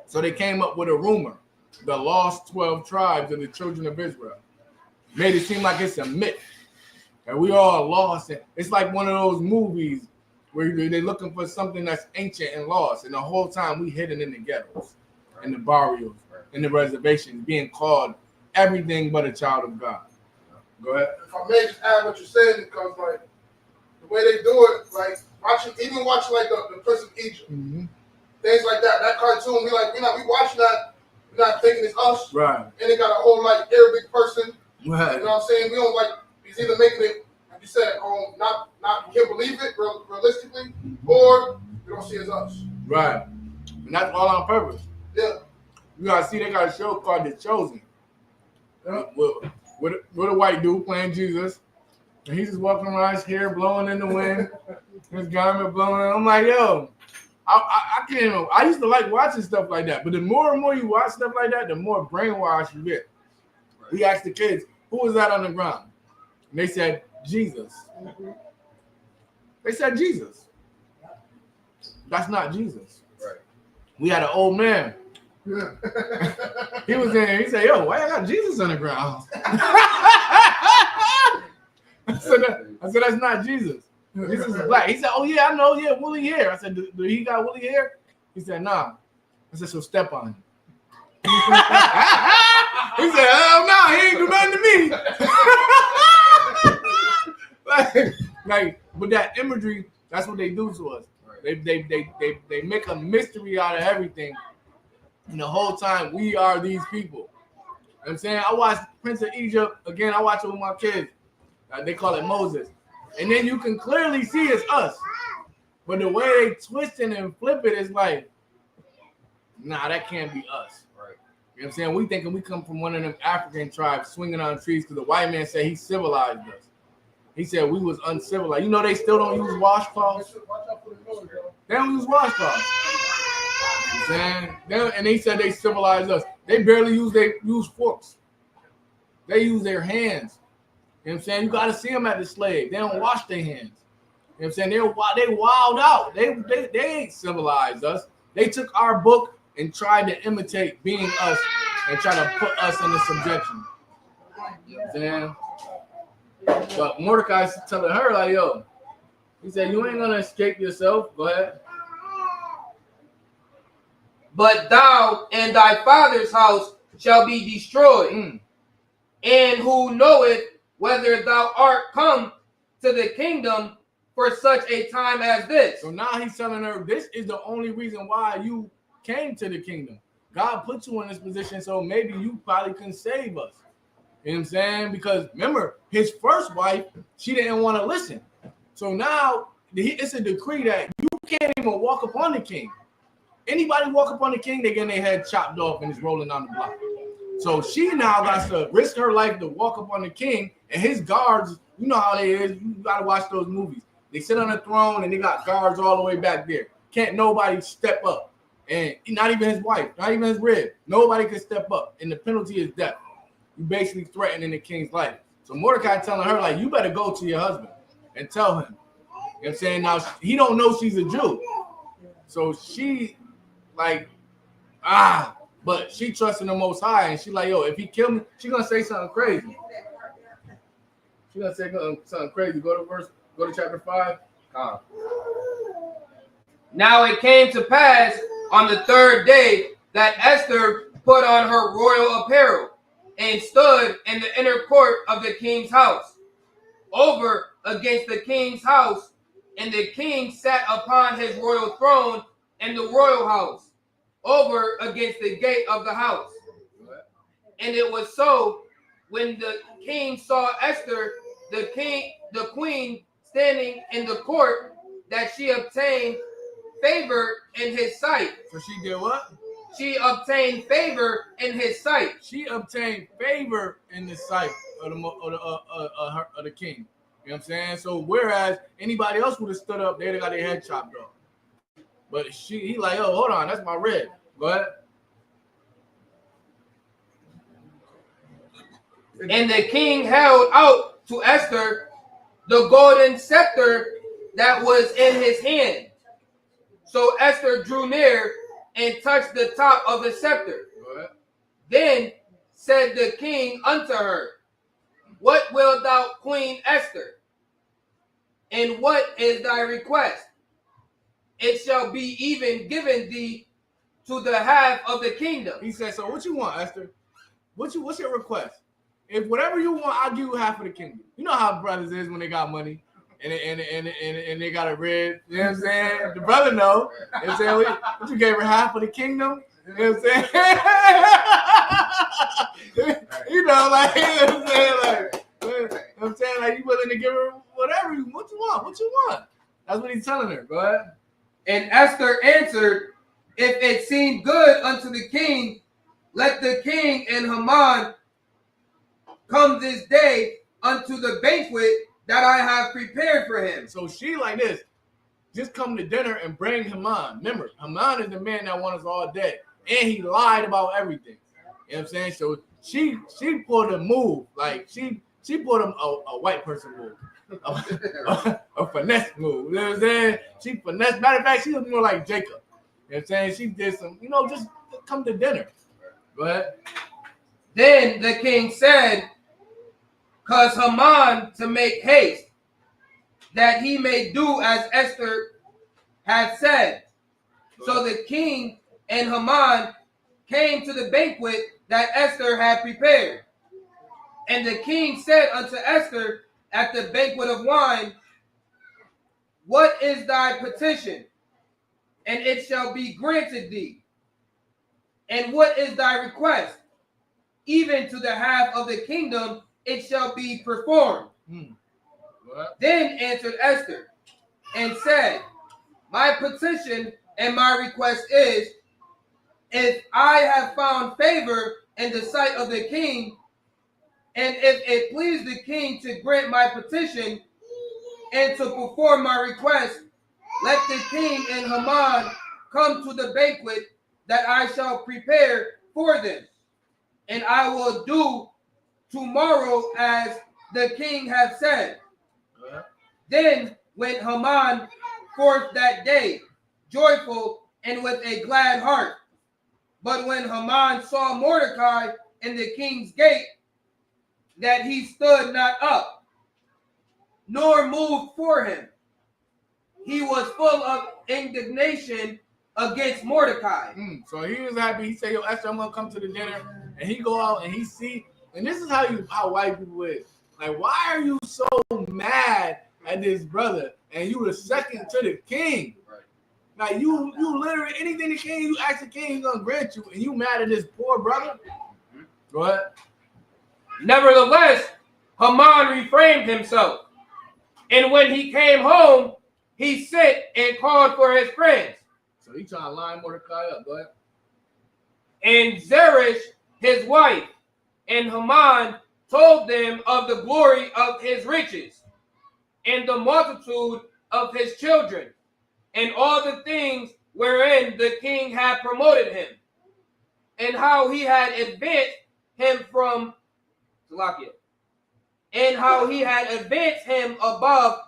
So they came up with a rumor. The lost 12 tribes of the children of Israel. Made it seem like it's a myth. And we all lost. It's like one of those movies where they're looking for something that's ancient and lost. And the whole time we hidden in the ghettos, in the barrios, in the reservations, being called everything but a child of God. Go ahead. If I may just add what you're saying, because like the way they do it, like watching like the Prince of Egypt, things like that. That cartoon, we watching that, we're not thinking it's us. Right. And they got a whole like Arabic person. Right. You know what I'm saying? We don't like. He's either making it, like you said, not you can't believe it realistically, or you don't see it as us. Right. And that's all on purpose. Yeah. You gotta see they got a show called The Chosen. With a white dude playing Jesus. And he's just walking around his hair blowing in the wind. His garment blowing. I'm like, yo, I can't even. I used to like watching stuff like that. But the more and more you watch stuff like that, the more brainwashed you get. Right. We asked the kids, who was that on the ground? And they said, Jesus. They said Jesus. That's not Jesus. Right. We had an old man. Yeah. He was in there. He said, yo, why I got Jesus on the ground? I said, that's not Jesus. Jesus is black. He said, oh, yeah, I know. Yeah, woolly hair. I said, do he got woolly hair? He said, nah. I said, so step on him. He said, oh, no, he ain't do nothing to me. like, with that imagery, that's what they do to us. Right. They make a mystery out of everything. And the whole time, we are these people. You know what I'm saying? I watched Prince of Egypt. Again, I watch it with my kids. They call it Moses. And then you can clearly see it's us. But the way they twist it and flip it is like, nah, that can't be us. Right. You know what I'm saying? We thinking we come from one of them African tribes swinging on trees because the white man said he civilized us. He said we was uncivilized. You know they still don't use washcloths? They don't use washcloths. You know what I'm saying? And they said they civilized us. They barely use forks. They use their hands. You know what I'm saying? You got to see them at the slave. They don't wash their hands. You know what I'm saying? They wild out. They ain't civilized us. They took our book and tried to imitate being us and try to put us into subjection. You know what I'm saying? But Mordecai's telling her, like, yo, he said, you ain't going to escape yourself. Go ahead. But thou and thy father's house shall be destroyed. And who knoweth whether thou art come to the kingdom for such a time as this? So now he's telling her, this is the only reason why you came to the kingdom. God put you in this position, so maybe you probably can save us. You know what I'm saying? Because remember, his first wife, she didn't want to listen. So now it's a decree that you can't even walk upon the king. Anybody walk upon the king, they get their head chopped off and it's rolling down the block. So she now got to risk her life to walk upon the king, and his guards, you know how they is. You got to watch those movies. They sit on a throne and they got guards all the way back there. Can't nobody step up. And not even his wife, not even his rib. Nobody can step up. And the penalty is death. You basically threatening the king's life. So Mordecai telling her, like, you better go to your husband and tell him. You know what I'm saying? Now, he don't know she's a Jew. So she, like, but she trusting the Most High. And she like, yo, if he kill me, she going to say something crazy. She going to say something crazy. Go to chapter 5. Now it came to pass on the third day that Esther put on her royal apparel and stood in the inner court of the king's house, over against the king's house, and the king sat upon his royal throne in the royal house, over against the gate of the house. And it was so, when the king saw Esther, the queen standing in the court, that she obtained favor in his sight. So she did what? She obtained favor in his sight. She obtained favor in the sight of the king. You know what I'm saying? So whereas anybody else would have stood up, they'd have got their head chopped off. But he like, oh, hold on, that's my red. Go ahead. And the king held out to Esther the golden scepter that was in his hand. So Esther drew near and touched the top of the scepter. Then said the king unto her, what wilt thou, Queen Esther? And what is thy request? It shall be even given thee to the half of the kingdom. He said, so what you want, Esther? What's your request? If whatever you want, I'll give you half of the kingdom. You know how brothers is when they got money and they got a rib. You know what I'm saying? The brother know. You know what I'm saying? What you gave her half of the kingdom? You know what I'm saying? You know, like, you know what I'm saying? Like, you know what I'm saying? Like, you willing to give her whatever. What you want? What you want? That's what he's telling her. Go ahead. And Esther answered, if it seem good unto the king, let the king and Haman come this day unto the banquet that I have prepared for him. So she like this, just come to dinner and bring Haman. Remember, Haman is the man that wants us all dead. And he lied about everything. You know what I'm saying? So she pulled a move. Like she pulled him a white person move. A finesse move. You know what I'm saying? She finesse. Matter of fact, she was more like Jacob. You know what I'm saying? She did some, just come to dinner. Go ahead. Then the king said, cause Haman to make haste, that he may do as Esther had said. So the king and Haman came to the banquet that Esther had prepared. And the king said unto Esther at the banquet of wine, what is thy petition? And it shall be granted thee. And what is thy request? Even to the half of the kingdom it shall be performed. Then answered Esther and said, my petition and my request is, if I have found favor in the sight of the king, and if it please the king to grant my petition and to perform my request, let the king and Haman come to the banquet that I shall prepare for them. And I will do tomorrow as the king hath said. Then went Haman forth that day, joyful and with a glad heart. But when Haman saw Mordecai in the king's gate, that he stood not up, nor moved for him, he was full of indignation against Mordecai. So he was happy. He said, yo, Esther, I'm going to come to the dinner. and he go out and he see, and this is how white people is. Like, why are you so mad at this brother? And you the second to the king. Like you literally anything the king you ask the king, he's gonna grant you, and you mad at this poor brother. Go ahead. Nevertheless, Haman refrained himself, and when he came home, he sent and called for his friends. So he trying to line Mordecai up. Go ahead. And Zeresh, his wife, and Haman told them of the glory of his riches, and the multitude of his children, and all the things wherein the king had promoted him, and how he had advanced him from Salakia, and how he had advanced him above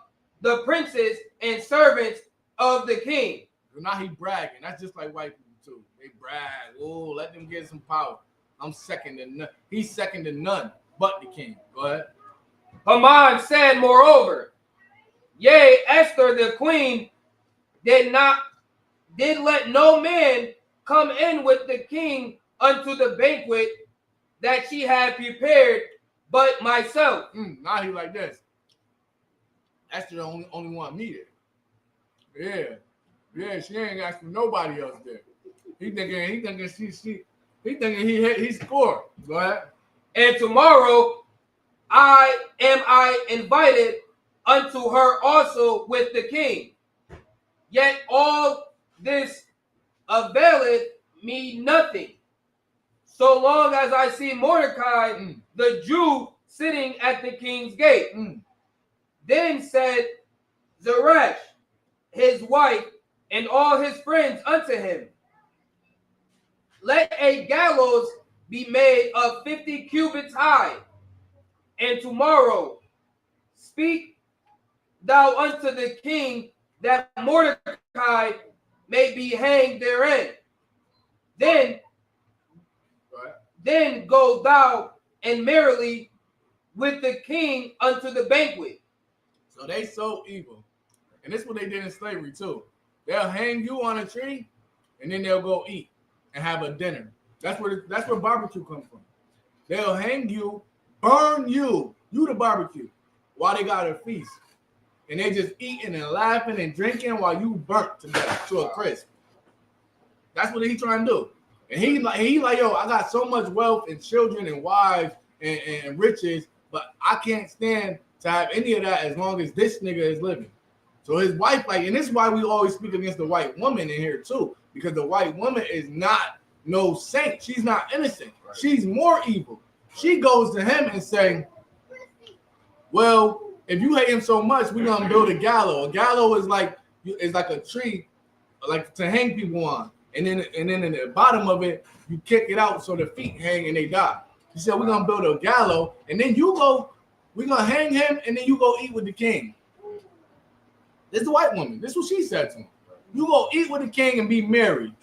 the princes and servants of the king. So now he bragging. That's just like white people too. They brag. Oh, let them get some power. I'm second to none. He's second to none but the king. Go ahead. Haman said, moreover, yea, Esther the queen did let no man come in with the king unto the banquet that she had prepared, but myself. Now he like this. Esther the only one me there. Yeah, she ain't asking nobody else there. He thinking he scored. Go ahead. And tomorrow I invited unto her also with the king. Yet all this availeth me nothing, so long as I see Mordecai, the Jew, sitting at the king's gate. Then said Zeresh, his wife, and all his friends unto him, let a gallows be made of 50 cubits high, and tomorrow speak thou unto the king that Mordecai may be hanged therein. Then go thou and merrily with the king unto the banquet. So they so evil. And this is what they did in slavery too. They'll hang you on a tree and then they'll go eat and have a dinner. That's where barbecue comes from. They'll hang you, burn you the barbecue, while they got a feast. And they just eating and laughing and drinking while you burnt to death, to a crisp. That's what he trying to do. And he like, yo, I got so much wealth and children and wives and riches, but I can't stand to have any of that as long as this nigga is living. So his wife, like, and this is why we always speak against the white woman in here too, because the white woman is not no saint. She's not innocent. Right. She's more evil. She goes to him and saying, well, if you hate him so much, we're gonna build a gallows. A gallows is like a tree, like to hang people on. And then in the bottom of it, you kick it out so the feet hang and they die. He said, we're gonna build a gallows, and then we're gonna hang him, and then you go eat with the king. This is the white woman. This is what she said to him. You go eat with the king and be married.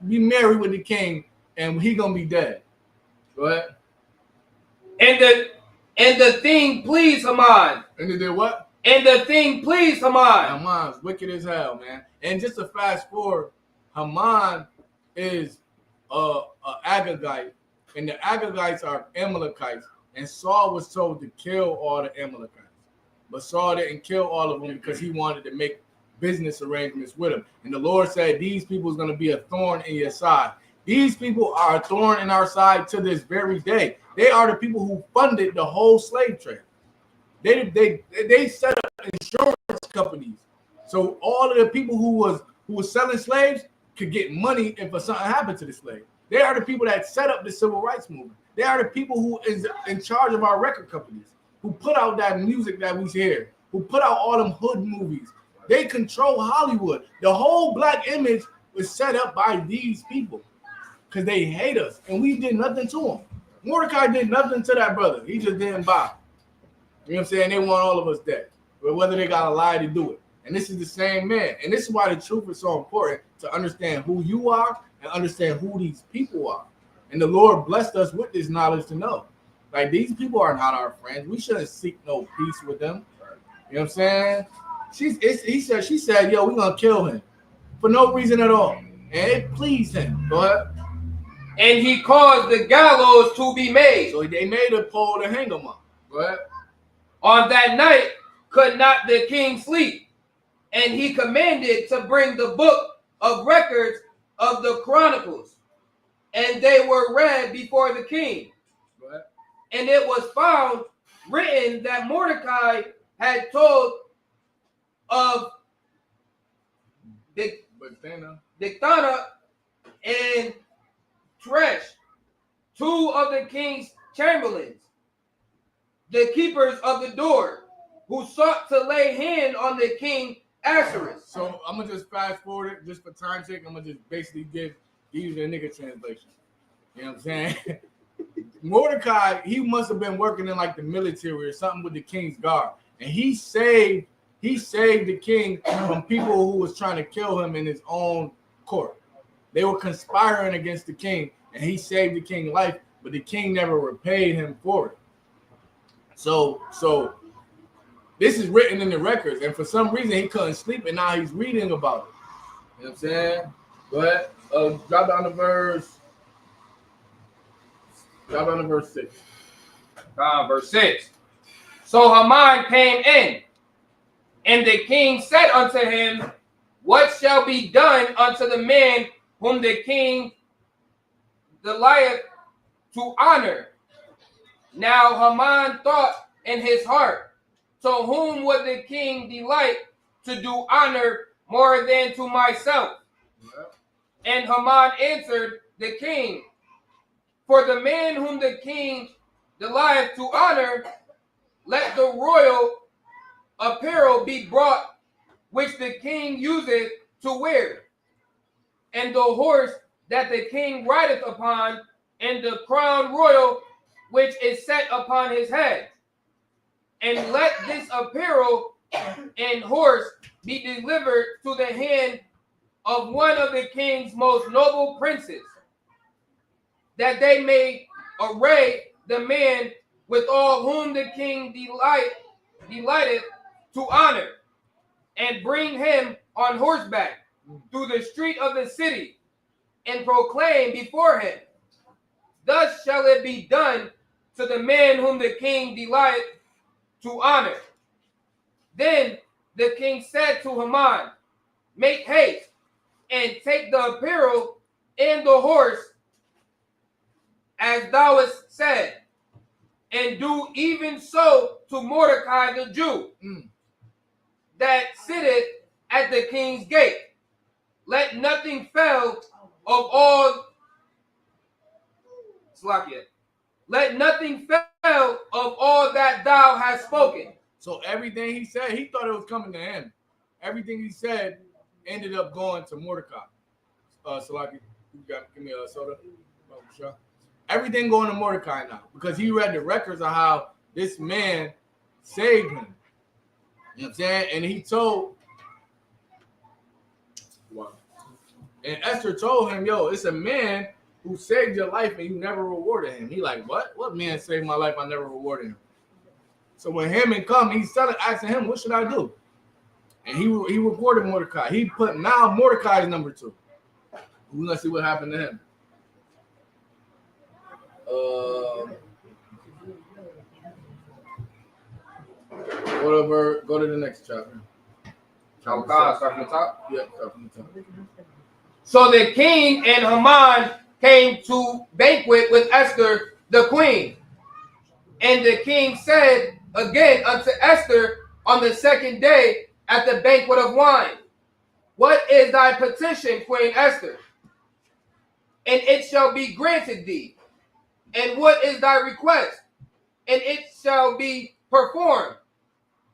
Be married with the king, and he gonna be dead. Go ahead. And the thing pleased Haman. And they did what? And the thing pleased Haman. Haman's wicked as hell, man. And just to fast forward, Haman is a Agagite, and the Agagites are Amalekites, and Saul was told to kill all the Amalekites. But Saul didn't kill all of them because he wanted to make business arrangements with them. And the Lord said, these people is going to be a thorn in your side. These people are a thorn in our side to this very day. They are the people who funded the whole slave trade. They set up insurance companies. So all of the people who was selling slaves could get money if something happened to the slave. They are the people that set up the civil rights movement. They are the people who is in charge of our record companies, who put out that music that we hear, who put out all them hood movies. They control Hollywood. The whole black image was set up by these people because they hate us, and we did nothing to them. Mordecai did nothing to that brother. He just didn't buy. You know what I'm saying? They want all of us dead, but whether they got a lie to do it. And this is the same man. And this is why the truth is so important, to understand who you are and understand who these people are. And the Lord blessed us with this knowledge to know. Like, these people are not our friends. We shouldn't seek no peace with them. You know what I'm saying? She said, yo, we're going to kill him for no reason at all. And it pleased him. Go ahead. And he caused the gallows to be made. So they made a pole to hang him on. Go ahead. On that night could not the king sleep, and he commanded to bring the book of records of the chronicles, and they were read before the king. Go ahead. And it was found written that Mordecai had told of Dictana and Tresh, two of the king's chamberlains, the keepers of the door, who sought to lay hand on the king Ahasuerus. So I'm gonna just fast forward it just for time's sake. I'm gonna just basically give you the nigga translation. You know what I'm saying? Mordecai, he must have been working in like the military or something with the king's guard, and he saved the king from people who was trying to kill him in his own court. They were conspiring against the king, and he saved the king's life, but the king never repaid him for it. So this is written in the records, and for some reason he couldn't sleep, and now he's reading about it. You know what I'm saying? Go ahead. Drop down to verse 6. Verse 6. So Haman came in, and the king said unto him, what shall be done unto the man whom the king delighteth to honor? Now Haman thought in his heart, to whom would the king delight to do honor more than to myself? And Haman answered the king, for the man whom the king delighteth to honor, let the royal apparel be brought, which the king useth to wear, and the horse that the king rideth upon, and the crown royal which is set upon his head. And let this apparel and horse be delivered to the hand of one of the king's most noble princes, that they may array the man with all whom the king delighteth to honor, and bring him on horseback through the street of the city, and proclaim before him, thus shall it be done to the man whom the king delighteth to honor. Then the king said to Haman, make haste, and take the apparel and the horse, as thou hast said, and do even so to Mordecai the Jew, that sitteth at the king's gate. Let nothing fail of all Let nothing fail of all that thou hast spoken. So everything he said, he thought it was coming to him. Everything he said ended up going to Mordecai. Salaki, give me a soda. Oh, sure. Everything going to Mordecai now, because he read the records of how this man saved him. You know what I'm saying? And he told, and Esther told him, yo, it's a man who saved your life and you never rewarded him. He like, what? What man saved my life? I never rewarded him. So when Haman come, he's asking him, what should I do? And he rewarded Mordecai. He put now Mordecai's number 2. Let's see what happened to him. Whatever. Go to the next chapter. Start from the top? Yeah, start from the top. So the king and Haman came to banquet with Esther the queen. And the king said again unto Esther on the second day at the banquet of wine, what is thy petition, Queen Esther? And it shall be granted thee. And what is thy request? And it shall be performed,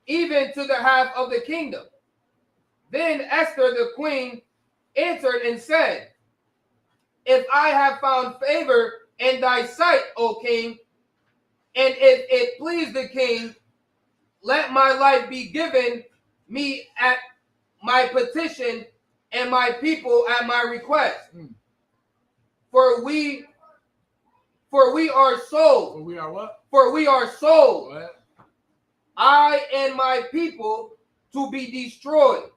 even to the half of the kingdom. Then Esther the queen answered and said, if I have found favor in thy sight, O king, and if it please the king, let my life be given me at my petition, and my people at my request. For we are sold. For we are what? For we are sold. What? I and my people to be destroyed,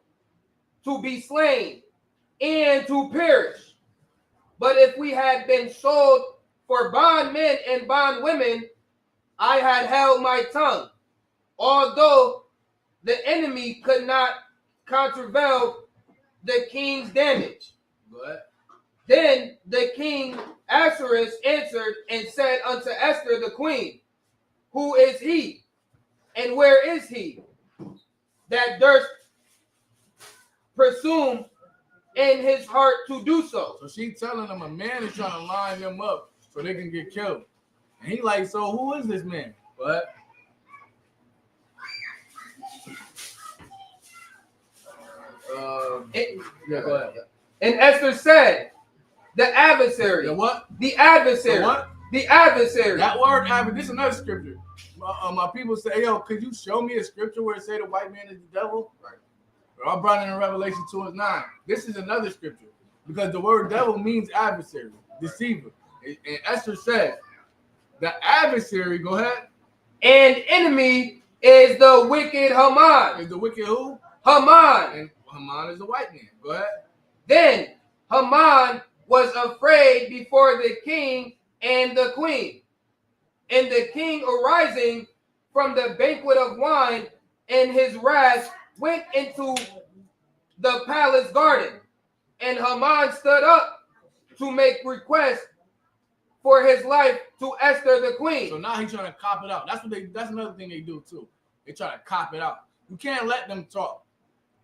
to be slain, and to perish. But if we had been sold for bondmen and bondwomen, I had held my tongue, although the enemy could not countervail the king's damage. But Then the king Ahasuerus answered and said unto Esther the queen, Who is he, and where is he, that durst presume in his heart to do so? so she telling him a man is trying to line them up so they can get killed. And he like, so who is this man? But yeah, go ahead. And Esther said, The adversary. The what? The adversary. The what? The adversary. That word, this is another scripture. My people say, yo, could you show me a scripture where it say the white man is the devil? Right. I brought it in Revelation 2:9. This is another scripture because the word devil means adversary, deceiver. And Esther said, the adversary, go ahead. And enemy is the wicked Haman. Is the wicked who? Haman. And Haman is the white man. Go ahead. Then Haman was afraid before the king and the queen. And the king, arising from the banquet of wine in his wrath, went into the palace garden. And Haman stood up to make request for his life to Esther the queen. So now he's trying to cop it out. That's another thing they do too. They try to cop it out. You can't let them talk.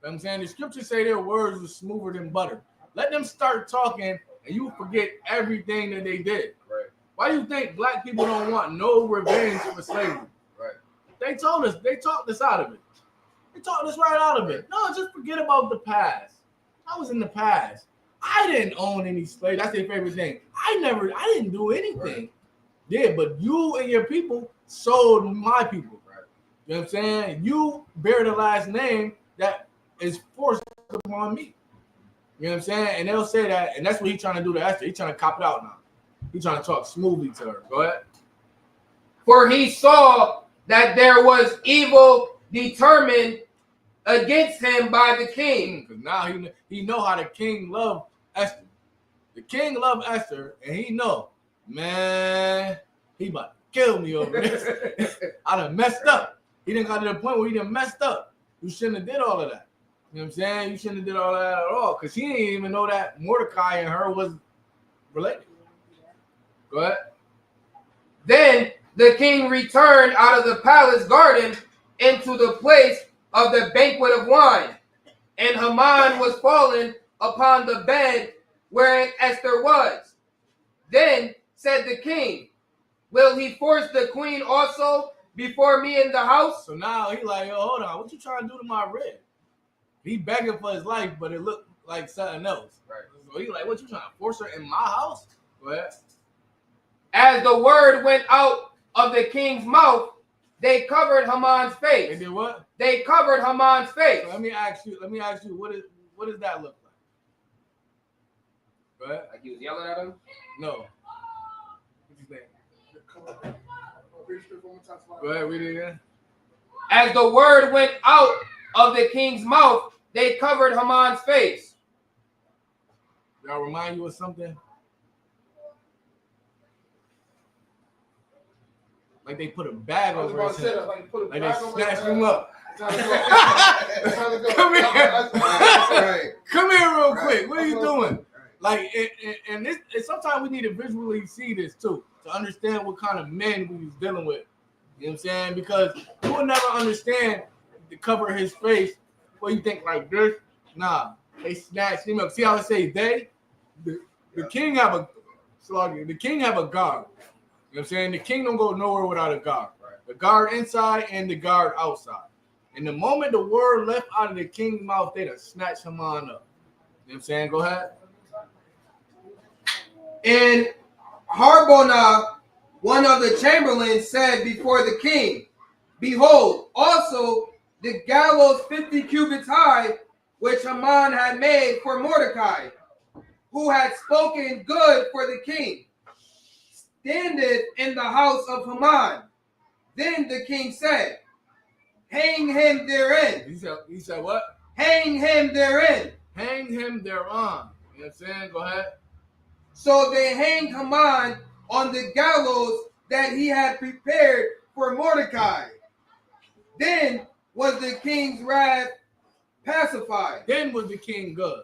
You know what I'm saying? The scriptures say their words are smoother than butter. Let them start talking and you forget everything that they did. Right. Why do you think black people don't want no revenge for slavery? Right. They talked us out of it. They talked us right out of it. No, just forget about the past. I was in the past. I didn't own any slaves. That's their favorite thing. I didn't do anything. Right. Yeah, but you and your people sold my people. Right. You know what I'm saying? You bear the last name that is forced upon me. You know what I'm saying? And they'll say that, and that's what he's trying to do to Esther. He's trying to cop it out now. He's trying to talk smoothly to her. Go ahead. For he saw that there was evil determined against him by the king. Because now he know how the king loved Esther. The king loved Esther, and he know, man, he about to kill me over this. I done messed up. He done got to the point where he done messed up. You shouldn't have did all of that. You know what I'm saying? You shouldn't have did all that at all. Because he didn't even know that Mordecai and her was related. Go ahead. Then the king returned out of the palace garden into the place of the banquet of wine. And Haman was fallen upon the bed wherein Esther was. Then said the king, Will he force the queen also before me in the house? So now he like, yo, hold on. What you trying to do to my rib? He begging for his life, but it looked like something else. Right. So he like, what you trying to force her in my house? Go ahead. As the word went out of the king's mouth, they covered Haman's face. They did what? They covered Haman's face. So let me ask you, what does that look like? Go ahead. Like he was yelling at him? No. What's his name? Go ahead, read it again. As the word went out of the king's mouth, they covered Haman's face. Y'all remind you of something? Like they put a bag over his head. Like they snatched him up. Come here. Come here real quick. What are you doing? Like, and sometimes we need to visually see this too, to understand what kind of men we was dealing with. You know what I'm saying? Because you will never understand to cover his face. What you think like this? Nah, they snatched him up. See how I say they? The king have a slugger. The king have a guard. You know what I'm saying? The king don't go nowhere without a guard. Right. The guard inside and the guard outside. And the moment the word left out of the king's mouth, they done snatched him on up. You know what I'm saying? Go ahead. And Harbonah, one of the chamberlains, said before the king, Behold, also the gallows 50 cubits high, which Haman had made for Mordecai, who had spoken good for the king, standeth in the house of Haman. Then the king said, Hang him therein. He said what? Hang him therein. Hang him thereon. You know what I'm saying? Go ahead. So they hanged Haman on the gallows that he had prepared for Mordecai. Then was the king's wrath pacified. Then was the king good.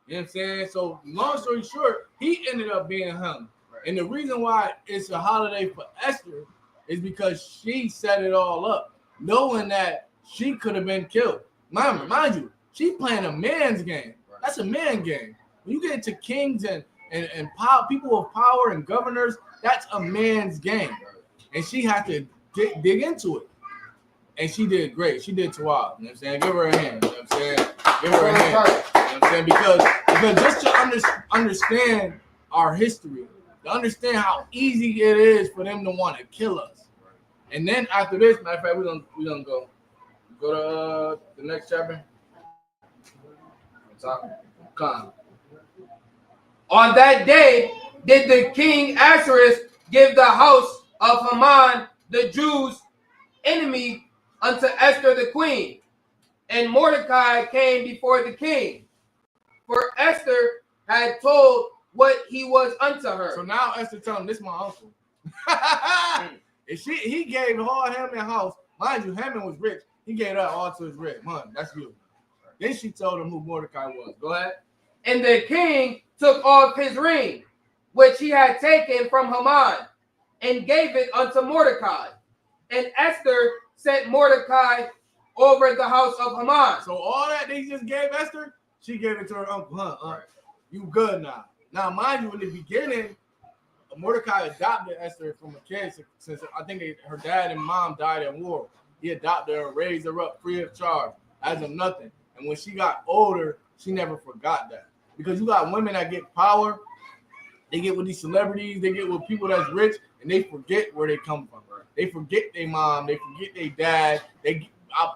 You know what I'm saying? So long story short, he ended up being hung. And the reason why it's a holiday for Esther is because she set it all up, knowing that she could have been killed. Mind you, she playing a man's game. That's a man game. When you get into kings and power, people of power and governors, that's a man's game. And she had to dig into it. And she did great. She did too wild. You know what I'm saying? Give her a hand. You know what I'm saying? Give her a hand. You know what I'm saying? Because just to understand our history, to understand how easy it is for them to want to kill us. And then after this, matter of fact, we're gonna go to the next chapter. Come. On that day did the king Ahasuerus give the house of Haman, the Jews' enemy, unto Esther the queen. And Mordecai came before the king, for Esther had told what he was unto her. So now Esther telling him, this is my uncle. And he gave all Haman house. Mind you, Haman was rich. He gave that all to his rich. Man, that's you. Then she told him who Mordecai was. Go ahead. And the king took off his ring, which he had taken from Haman, and gave it unto Mordecai. And Esther sent Mordecai over the house of Haman. So all that they just gave Esther, she gave it to her uncle. Right. You good now. Now, mind you, in the beginning, Mordecai adopted Esther from a kid since I think her dad and mom died in war. He adopted her and raised her up free of charge as of nothing. And when she got older, she never forgot that. Because you got women that get power, they get with these celebrities, they get with people that's rich, and they forget where they come from. Right? They forget their mom, they forget their dad. I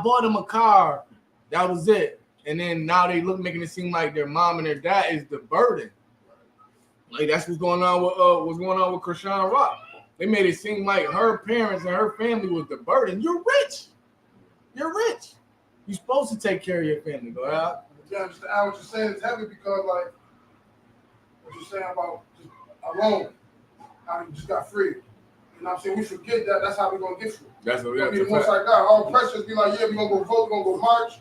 bought them a car. That was it. And then now they making it seem like their mom and their dad is the burden. Like that's what's going on with Krishana Rock. They made it seem like her parents and her family was the burden. You're rich. You're rich. You're supposed to take care of your family. Go out. Yeah, just to add what you're saying is heavy because like what you're saying about just alone, how you just got free. You know what I'm saying? We forget that that's how we're gonna get free. That's what we have to to be the most like God. All pressures be like, yeah, we're gonna go vote, we're gonna go march,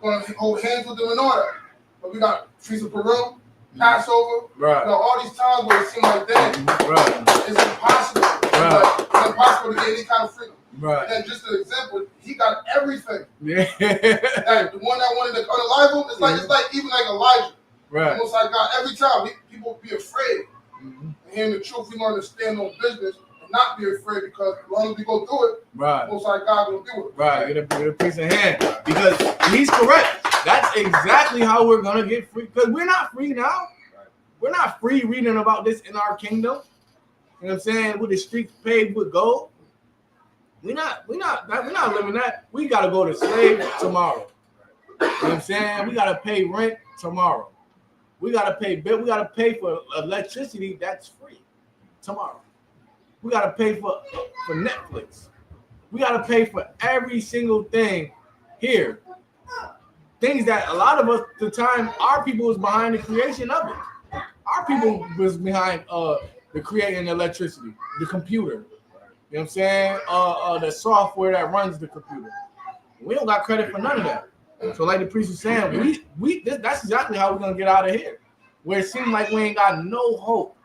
we're gonna hold hands with them in order. But we got Feast of Purim, Passover, right. You know, all these times where it seems like that, right. It's impossible. Right. It's impossible to get any kind of freedom. Right. And then just an example, he got everything. Yeah. Like the one that wanted to unalive him, it's like even like Elijah. Right. Almost like God, every time people be afraid. And hearing the truth, we learn to stand on business and not be afraid because as long as we go through it, right. Most like God will do it. Right. Get a piece of hand. Because he's correct. That's exactly how we're gonna get free. Because we're not free now. We're not free reading about this in our kingdom. You know what I'm saying? With the streets paved with gold. We're not living that. We gotta go to slave tomorrow. You know what I'm saying? We gotta pay rent tomorrow. We gotta pay bill. We gotta pay for electricity that's free tomorrow. We gotta pay for Netflix. We gotta pay for every single thing here. Things that a lot of us, the time our people was behind the creation of it. Our people was behind the creating electricity, the computer. You know what I'm saying? The software that runs the computer. We don't got credit for none of that. So like the priest was saying, that's exactly how we're gonna get out of here. Where it seems like we ain't got no hope.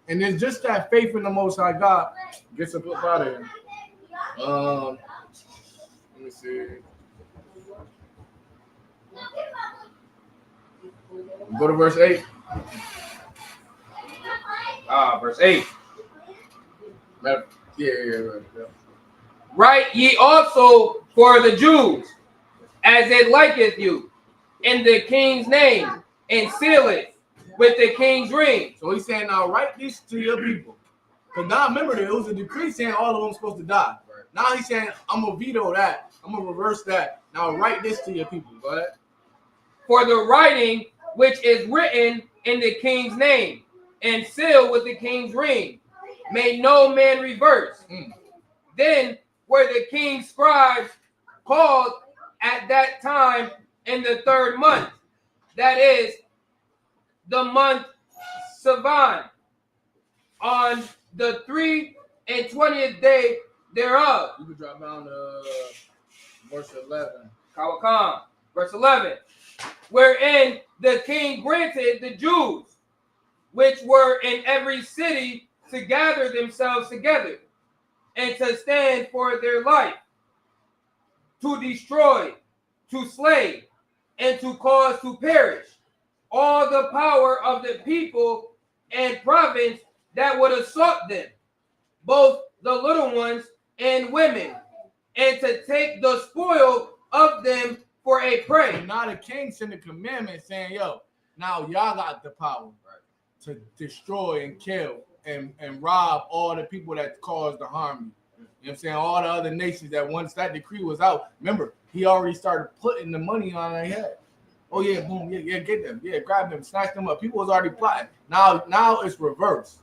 And it's just that faith in the Most High God gets us up out of here. Let me see. Go to verse 8. Verse 8. Yeah. Write ye also for the Jews, as it liketh you, in the king's name, and seal it with the king's ring. So he's saying, now write this to your people. Because now remember, there was a decree saying all of them supposed to die. Right. Now he's saying, I'm going to veto that. I'm going to reverse that. Now write this to your people. Go ahead. For the writing which is written in the king's name, and sealed with the king's ring, may no man reverse. Then were the king's scribes called at that time in the 3rd month, that is the month Sivan on the 23rd day thereof. You can drop down to verse 11. Kawakam, verse 11. Wherein the king granted the Jews, which were in every city, to gather themselves together and to stand for their life, to destroy, to slay, and to cause to perish all the power of the people and province that would assault them, both the little ones and women, and to take the spoil of them for a prey. And now the king sent a commandment saying, yo, now y'all got the power to destroy and kill and rob all the people that caused the harm. You know what I'm saying? All the other nations that once that decree was out, remember, he already started putting the money on their head. Oh yeah, boom, yeah, get them, yeah, grab them, snatch them up. People was already plotting. Now it's reversed.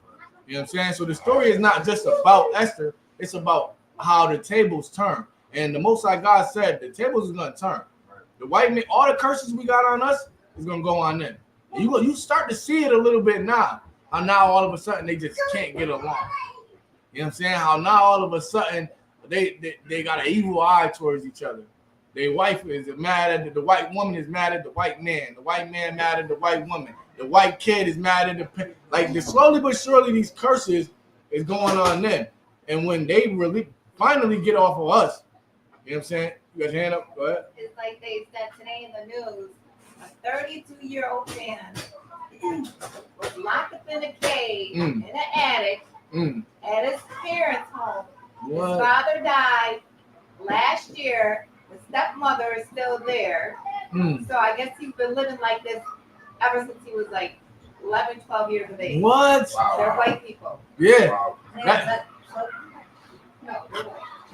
You know what I'm saying? So the story is not just about Esther, it's about how the tables turn. And the Most High God said the tables is gonna turn. The white men, all the curses we got on us is gonna go on them. And you start to see it a little bit now. How now all of a sudden they just can't get along. You know what I'm saying? How now all of a sudden they got an evil eye towards each other. Their wife is mad at the white woman is mad at the white man. The white man mad at the white woman. The white kid is mad at the slowly but surely these curses is going on them. And when they really finally get off of us, you know what I'm saying? You got your hand up? Go ahead. It's like they said today in the news, a 32-year-old man was locked up in a cave in an attic at his parents' home. What? His father died last year. The stepmother is still there. So I guess he's been living like this ever since he was like 11, 12 years of age. What? Wow. They're white people. Yeah. Wow.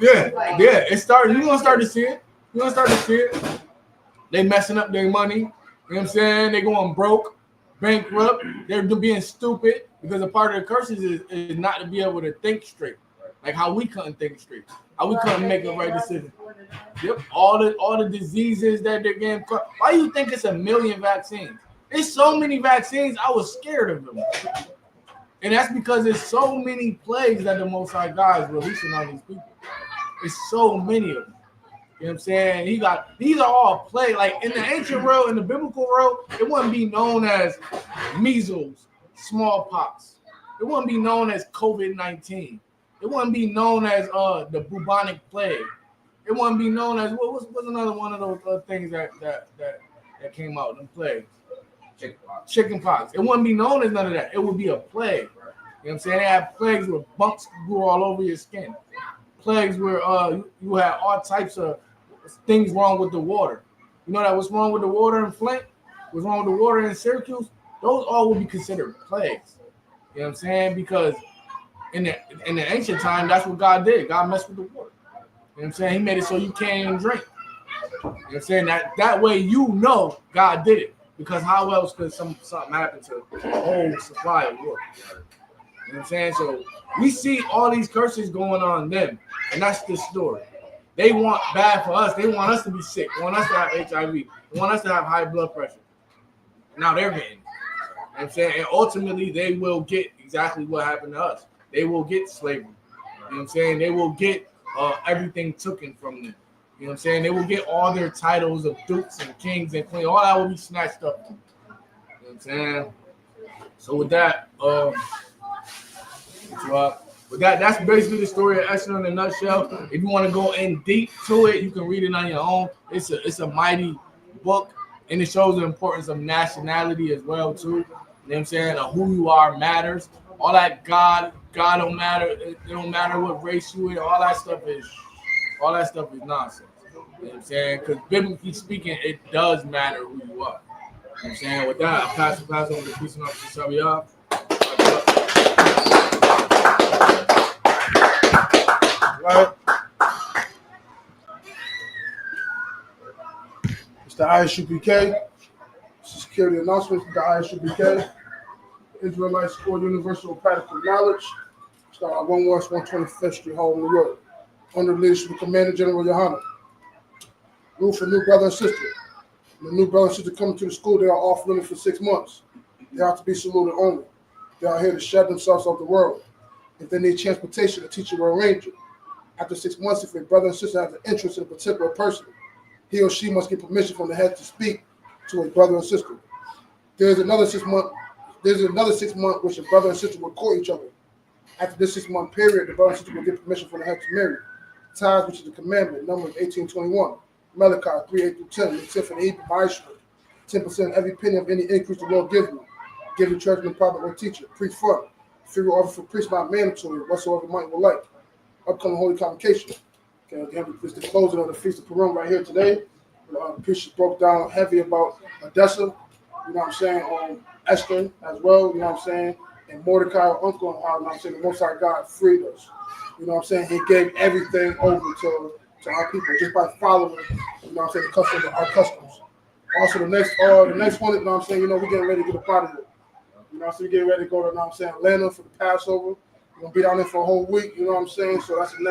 Yeah. It started. You're gonna start to see it. They messing up their money. You know what I'm saying? They going broke, bankrupt. They're being stupid because a part of the curses is not to be able to think straight. Like how we couldn't think straight. How we couldn't make a right decision. Yep. All the diseases that they're getting. Why you think it's a million vaccines? There's so many vaccines. I was scared of them. And that's because there's so many plagues that the Most High God is releasing on these people. There's so many of them. You know what I'm saying? These are all plagues. Like in the ancient world, in the biblical world, it wouldn't be known as measles, smallpox. It wouldn't be known as COVID-19. It wouldn't be known as the bubonic plague. It wouldn't be known as what's another one of those things that came out, them plagues. Chickenpox. It wouldn't be known as none of that. It would be a plague. You know what I'm saying? They have plagues where bumps grew all over your skin. Plagues where you had all types of things wrong with the water. You know that what's wrong with the water in Flint? What's wrong with the water in Syracuse? Those all would be considered plagues. You know what I'm saying? Because in the ancient time, that's what God did. God messed with the water. You know what I'm saying? He made it so you can't even drink. You know what I'm saying? That way you know God did it. Because how else could something happen to the whole supply of water? You know what I'm saying? So we see all these curses going on them. And that's the story. They want bad for us. They want us to be sick. They want us to have HIV. They want us to have high blood pressure. Now they're getting it. You know what I'm saying? And ultimately, they will get exactly what happened to us. They will get slavery. You know what I'm saying? They will get everything taken from them. You know what I'm saying? They will get all their titles of dukes and kings and queens. All that will be snatched up. You know what I'm saying? So with that, that's basically the story of Esther in a nutshell. If you want to go in deep to it, you can read it on your own. It's a mighty book, and it shows the importance of nationality as well too. You know what I'm saying? Who you are matters. All that God don't matter. It don't matter what race you are. All that stuff is nonsense. You know what I'm saying? Because biblically speaking, it does matter who you are. You know what I'm saying? With that, I'll pass over to peace and love to Shabiyah. Right. It's the ISUPK. Security announcement for the ISUPK. Israelite School Universal Practical Knowledge. Start at 1 West 125th Street, Harlem, New York. Under the leadership of Commander General Yohana. Rule for new brother and sister. When the new brother and sister come to the school, they are off limits for 6 months. They have to be saluted only. They are here to shed themselves off the world. If they need transportation, a teacher will arrange it. After 6 months, if a brother and sister has an interest in a particular person, he or she must get permission from the head to speak to a brother and sister. There's another 6 month. There's another 6 month which a brother and sister will court each other. After this 6 month period, the brother and sister will get permission from the head to marry. Tithes, which is the commandment, Numbers 18:21, Malachi 3:8-10, the tenth and Hebrew Maestro, 10% of every penny of any increase the Lord gives you. Give the churchman, prophet, or teacher, priest fund. Figure offer for priest not mandatory, whatsoever might will like. Upcoming holy convocation. Okay, again, this is the closing of the Feast of Purim right here today. The priest broke down heavy about Odessa, you know what I'm saying, Esther as well, you know what I'm saying, and Mordecai, our uncle, and how, you know what I'm saying, the Most High God freed us. You know what I'm saying? He gave everything over to our people just by following, you know what I'm saying, the customs, our customs. Also, the next one, you know what I'm saying, we're getting ready to get up out of here. You know what I'm saying? We're getting ready to go to, you know what I'm saying, Atlanta for the Passover. We're going to be down there for a whole week, you know what I'm saying? So that's the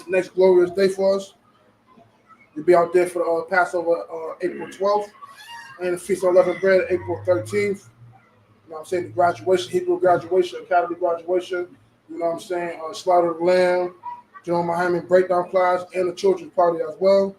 next glorious day for us. We'll be out there for the Passover April 12th, and the Feast of Unleavened Bread April 13th. You know what I'm saying? The graduation, Hebrew graduation, Academy graduation. You know what I'm saying? Slaughter of the Lamb, Jerome Muhammad breakdown class, and the children's party as well.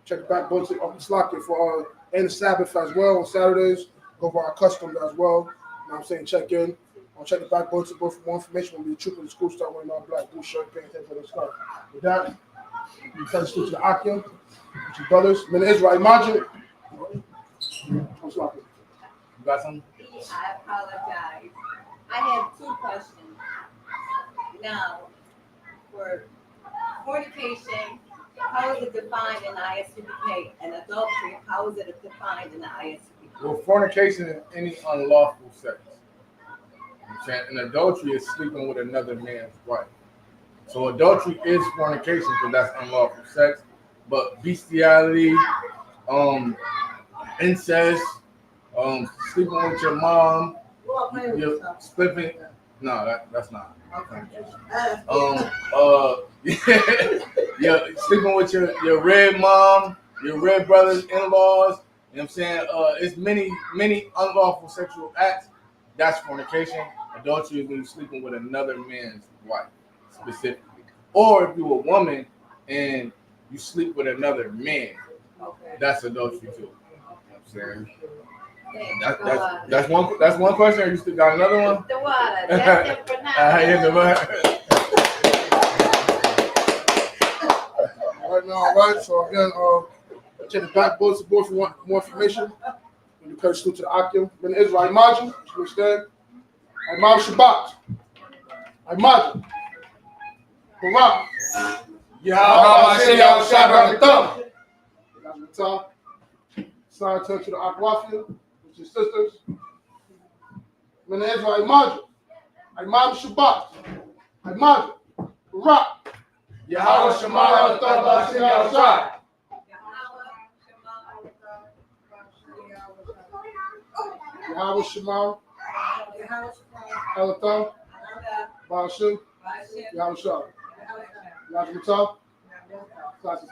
Check the back books of the Slocket for and the Sabbath as well on Saturdays. Go over our customs as well. You know what I'm saying? Check in. I'll check the back books for more information. We'll be trooping the school start wearing all black, blue shirt, pants, and for the start. With that, you tell the school to the Akim, with your brothers. Men of Israel, Majid. You got something? I apologize. I have 2 questions. Now, for fornication, how is it defined in the ISCPK? And adultery, how is it defined in the ISCPK? Well, fornication is any unlawful sex. You know what I'm saying? And adultery is sleeping with another man's wife. So adultery is fornication because that's unlawful sex. But bestiality, incest, sleeping with your mom, you're slipping. No, that's not. You're sleeping with your red mom, your red brothers, in-laws. You know what I'm saying? It's many unlawful sexual acts. That's fornication. Adultery is when you're sleeping with another man's wife, specifically. Or if you're a woman and you sleep with another man, that's adultery too. You know what I'm saying? That's one question. Or you still got another one? The water. That's it for now. All right. So again, check the back books of the board if you want more information. You encourage school to the Akim. Men of Israel, Majid. You understand? Imam Shabbat. Imam. Barak. Yahweh Shabbat Shabbat. That's the top. Sign to the Akwafia, which is sisters. Men of Israel, Imam. Imam Shabbat. Imam. Barak. Yahweh Shabbat Shabbat. Yahweh Shema, Elatham, Ba'ashem, Yahweh Shah, Yahweh Matah, Classic.